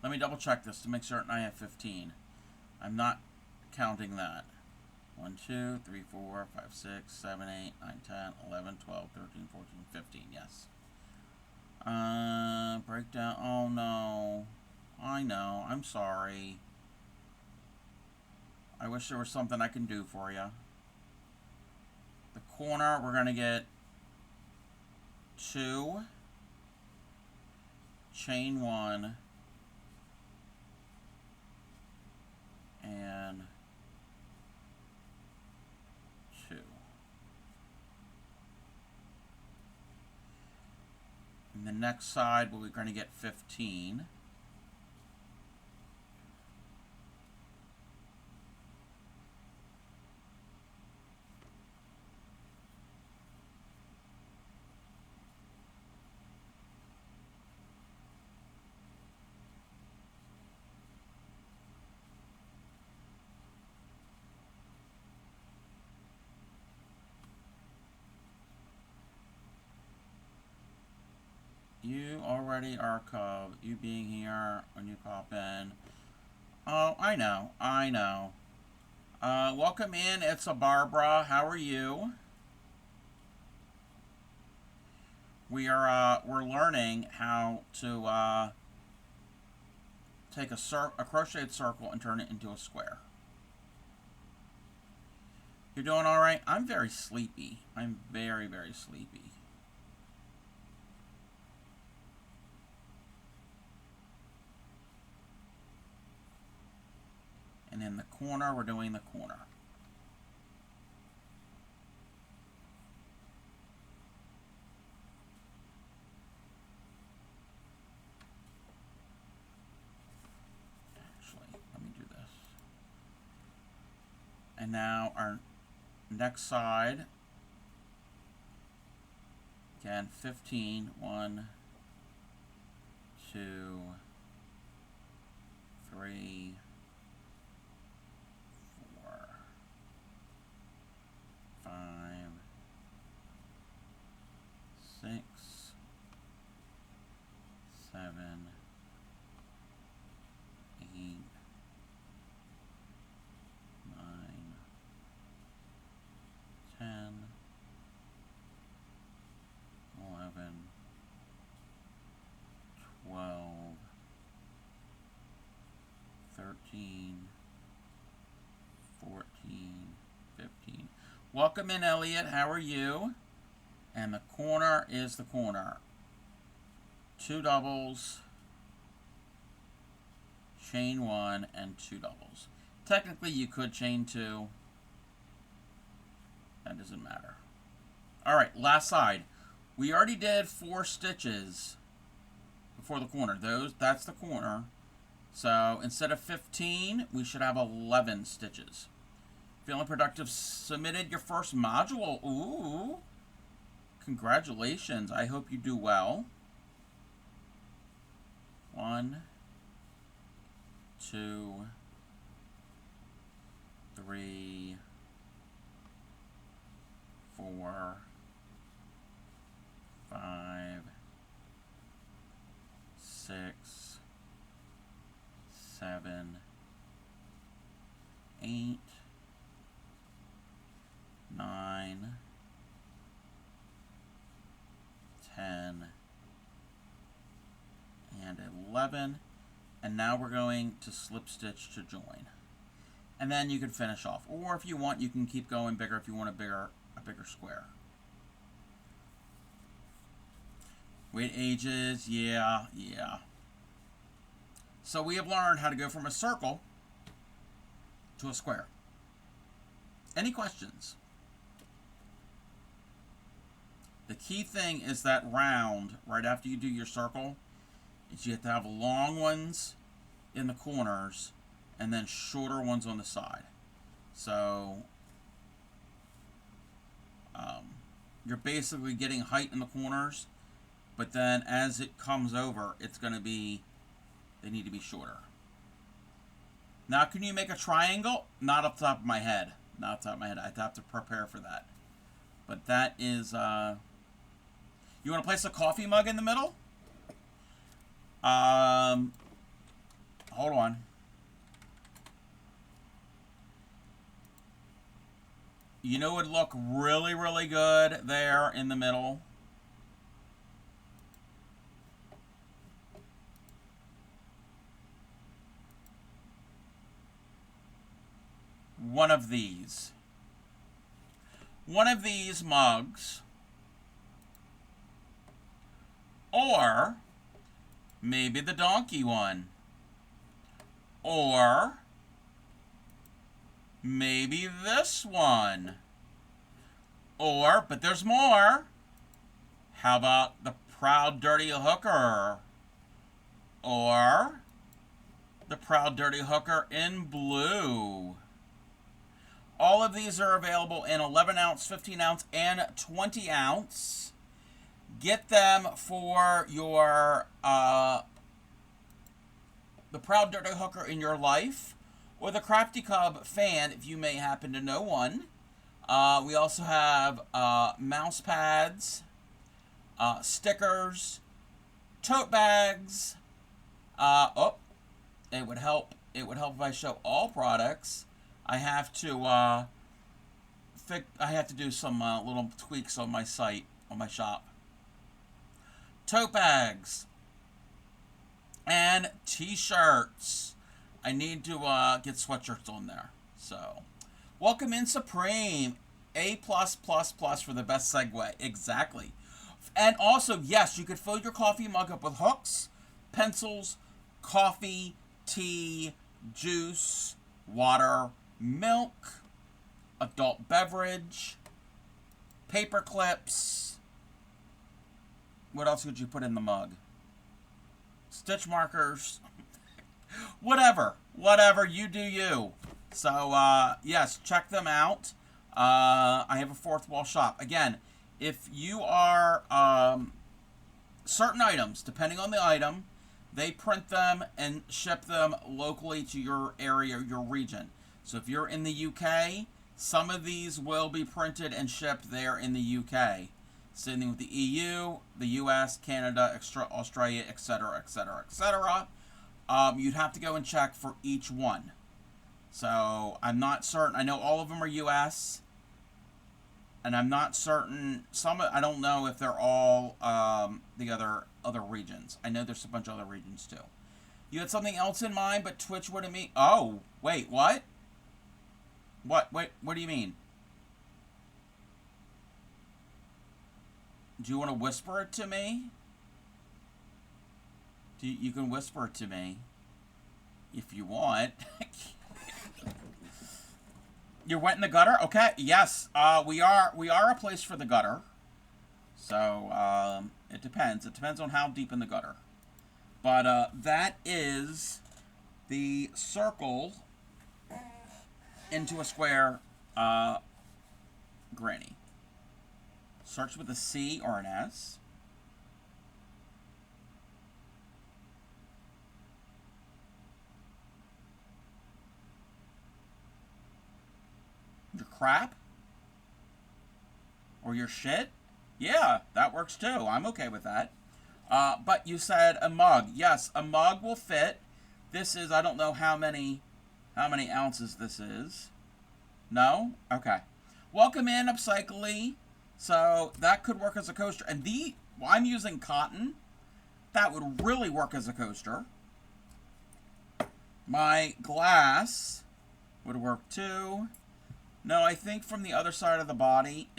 Let me double check this to make certain I have 15. I'm not counting that. 1, 2, 3, 4, 5, 6, 7, 8, 9, 10, 11, 12, 13, 14, 15. Yes. Breakdown. Oh no. I know. I'm sorry. I wish there was something I can do for you. The corner, we're going to get 2, chain 1, and 2. And the next side, we're going to get 15. You already are a cub. You being here when you pop in. Oh, I know. I know. Welcome in. It's a Barbara. How are you? We're learning how to take a crocheted circle and turn it into a square. You're doing all right? I'm very sleepy. I'm very, very sleepy. And in the corner, we're doing the corner. Actually, let me do this. And now our next side. Again, 15. 1, 2, 3, 4, 5, 6, 7, 8, 9, 10, 11, 12, 13, 14, 15. Welcome in, Elliot. How are you? And the corner is the corner. 2 doubles, chain 1, and 2 doubles. Technically, you could chain 2. That doesn't matter. All right, last side. We already did 4 stitches before the corner. That's the corner. So instead of 15, we should have 11 stitches. Feeling productive? Submitted your first module. Ooh. Congratulations. I hope you do well. 1, 2, 3, 4, 5, 6, 7, 8, 9, 10, and 11. And now we're going to slip stitch to join. And then you can finish off. Or if you want, you can keep going bigger if you want a bigger square. Weight ages, yeah. So we have learned how to go from a circle to a square. Any questions? The key thing is that round, right after you do your circle, is you have to have long ones in the corners and then shorter ones on the side. So you're basically getting height in the corners, but then as it comes over, it's going to be, they need to be shorter. Now, can you make a triangle? Not off the top of my head. Not off the top of my head. I'd have to prepare for that. But that is, you want to place a coffee mug in the middle? Hold on. You know it would look really, really good there in the middle? One of these. One of these mugs. Or maybe the donkey one. Or maybe this one. Or, but there's more. How about the Proud Dirty Hooker? Or the Proud Dirty Hooker in blue. All of these are available in 11 ounce, 15 ounce, and 20 ounce. Get them for your the Proud Dirty Hooker in your life, or the Crafty Cub fan, if you may happen to know one. We also have mouse pads, stickers, tote bags. It would help. It would help if I show all products. I have to do some little tweaks on my site, on my shop. Tote bags and t-shirts. I need to get sweatshirts on there. So, welcome in Supreme. A+++ for the best segue. Exactly. And also, yes, you could fill your coffee mug up with hooks, pencils, coffee, tea, juice, water, milk, adult beverage, paper clips. What else could you put in the mug? Stitch markers. Whatever, you do you. So, yes, check them out. I have a fourth wall shop. Again, if you are, certain items, depending on the item, they print them and ship them locally to your area, your region. So if you're in the UK, some of these will be printed and shipped there in the UK. Same thing with the EU, the US, Canada, Australia, etc., etc., etc. You'd have to go and check for each one. So I'm not certain. I know all of them are US, and I'm not certain. Some I don't know if they're all the other regions. I know there's a bunch of other regions too. You had something else in mind, but Twitch wouldn't mean. Oh, wait, what? What? Wait, what do you mean? Do you want to whisper it to me? You can whisper it to me if you want. You're wet in the gutter? Okay, yes. We are a place for the gutter. So, it depends. It depends on how deep in the gutter. But, that is the circle into a square, granny. Starts with a C or an S. Your crap? Or your shit? Yeah, that works too. I'm okay with that. But you said a mug. Yes, a mug will fit. This is, I don't know how many ounces this is. No? Okay. Welcome in, Upcycly. So that could work as a coaster. And I'm using cotton. That would really work as a coaster. My glass would work too. No, I think from the other side of the body,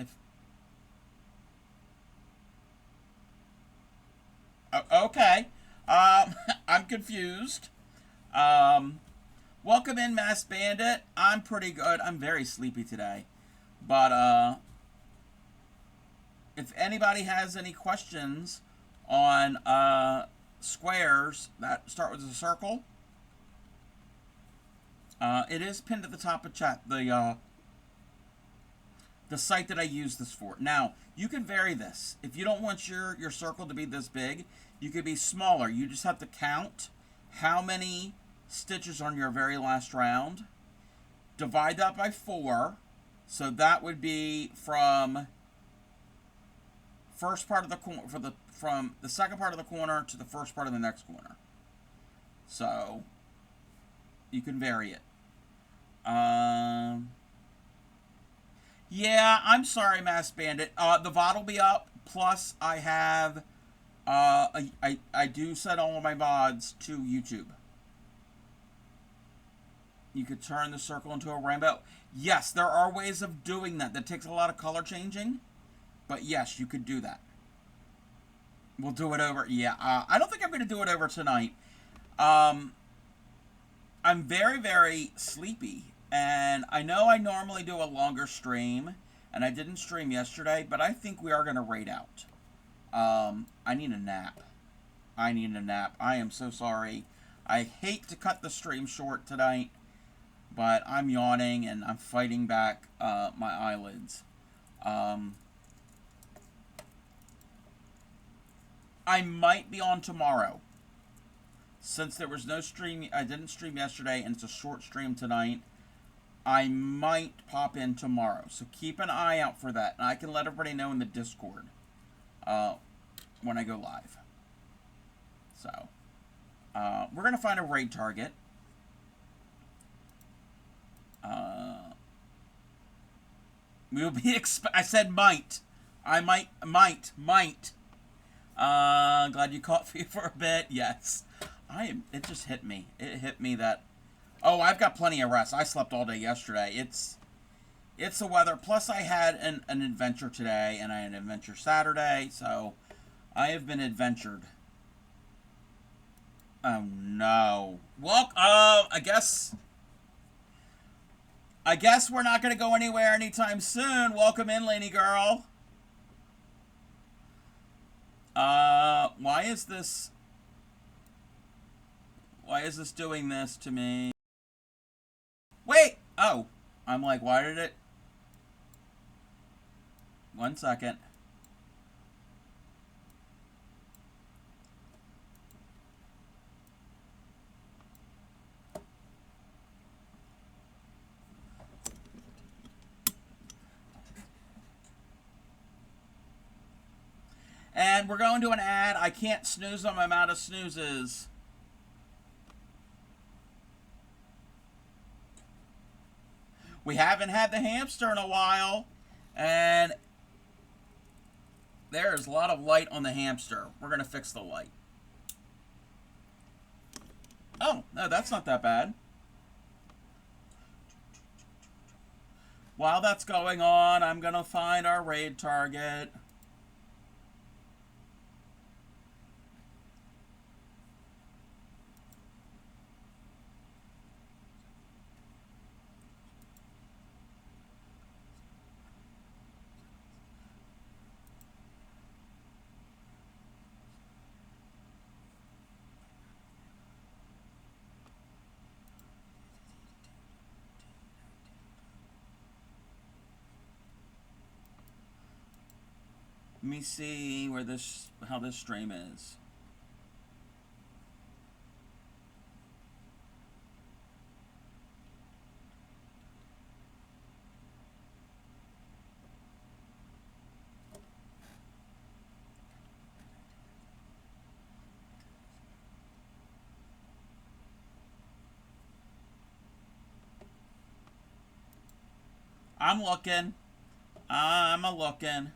okay. I'm confused. Welcome in, Mass Bandit. I'm pretty good. I'm very sleepy today. But, if anybody has any questions on, squares that start with a circle, it is pinned at the top of chat, the site that I use this for. Now, you can vary this. If you don't want your circle to be this big, you could be smaller. You just have to count how many stitches on your very last round. Divide that by 4. So that would be from first part of the corner, from the second part of the corner to the first part of the next corner. So You can vary it. Yeah, I'm sorry, Mass Bandit. The VOD will be up. Plus, I have, I do set all of my VODs to YouTube. You could turn the circle into a rainbow. Yes, there are ways of doing that. That takes a lot of color changing. But yes, you could do that. We'll do it over. Yeah, I don't think I'm going to do it over tonight. I'm very, very sleepy. And I know I normally do a longer stream. And I didn't stream yesterday. But I think we are going to raid out. I need a nap. I need a nap. I am so sorry. I hate to cut the stream short tonight. But I'm yawning and I'm fighting back my eyelids. I might be on tomorrow. Since there was no stream, I didn't stream yesterday and it's a short stream tonight. I might pop in tomorrow. So keep an eye out for that. And I can let everybody know in the Discord when I go live. So, we're going to find a raid target. We'll be I said might. I might. Glad you caught me for a bit. Yes. It just hit me. It hit me that, oh, I've got plenty of rest. I slept all day yesterday. It's the weather. Plus I had an adventure today and I had an adventure Saturday. So I have been adventured. Oh no. Well, I guess we're not going to go anywhere anytime soon. Welcome in, lady girl. Why is this doing this to me? Wait! Oh. I'm like, why did it? 1 second. And we're going to an ad. I can't snooze them. I'm out of snoozes. We haven't had the hamster in a while. And there's a lot of light on the hamster. We're going to fix the light. Oh, no, that's not that bad. While that's going on, I'm going to find our raid target. Let me see how this stream is. I'm looking. I'm a-looking.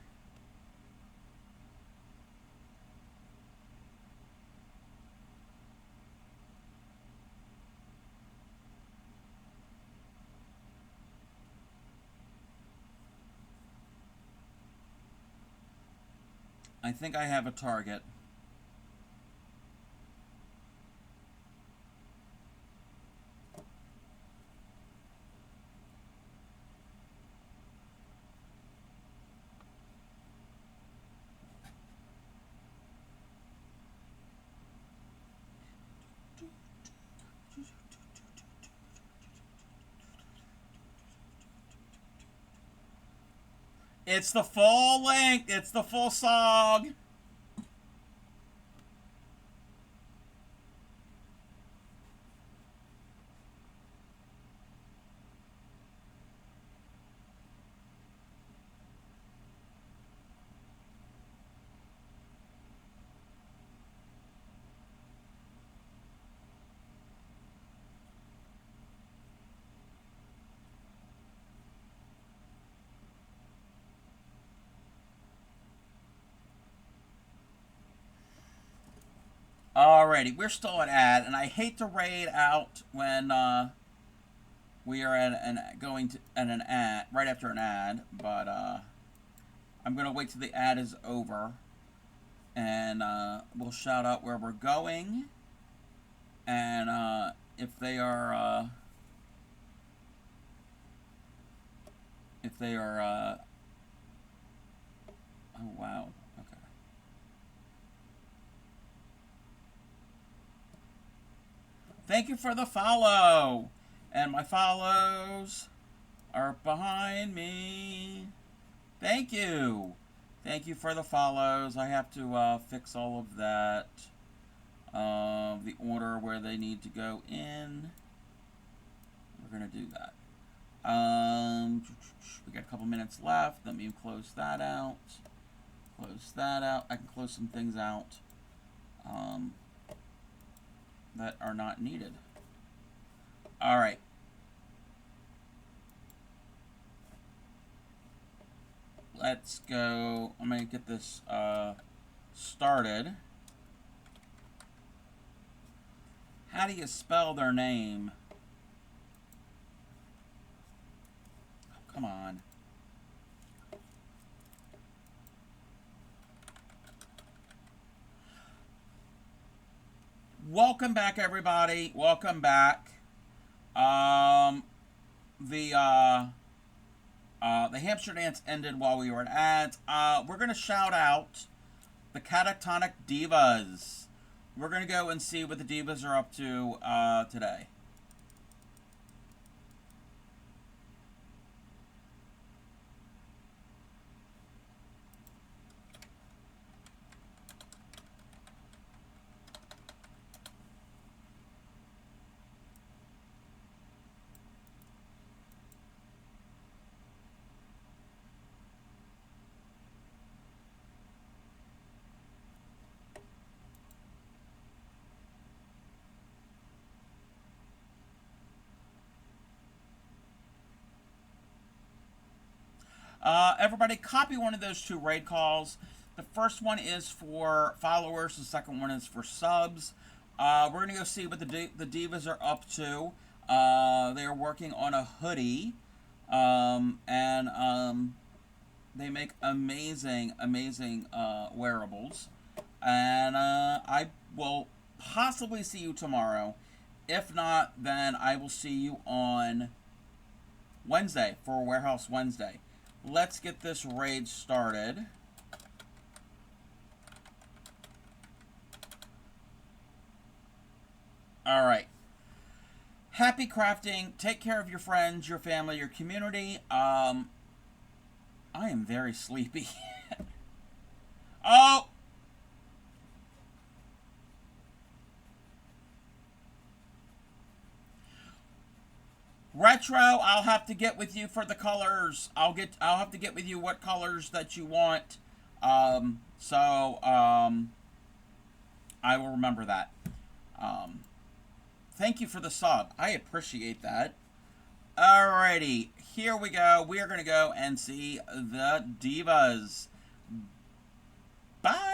I think I have a target. It's the full length. It's the full song. Alrighty, we're still at ad, and I hate to raid out when we are at an ad right after an ad, but I'm gonna wait till the ad is over, and we'll shout out where we're going, and if they are oh wow, okay. Thank you for the follow, and my follows are behind me. Thank you. Thank you for the follows. I have to fix all of that. The order where they need to go in. We're going to do that. We got a couple minutes left. Let me close that out. Close that out. I can close some things out that are not needed. All right. Let's go. I'm going to get this started. How do you spell their name? Oh, come on. Welcome back, everybody. Welcome back. The hamster dance ended while we were at ads. We're going to shout out the Catatonic Divas. We're going to go and see what the Divas are up to today. Everybody, copy one of those two raid calls. The first one is for followers. The second one is for subs. We're going to go see what the Divas are up to. They are working on a hoodie. And they make amazing wearables. And I will possibly see you tomorrow. If not, then I will see you on Wednesday for Warehouse Wednesday. Let's get this raid started. All right. Happy crafting. Take care of your friends, your family, your community. I am very sleepy. Oh! Retro, I'll have to get with you for the colors. I'll have to get with you what colors that you want. I will remember that. Thank you for the sub. I appreciate that. Alrighty, here we go. We are going to go and see the Divas. Bye.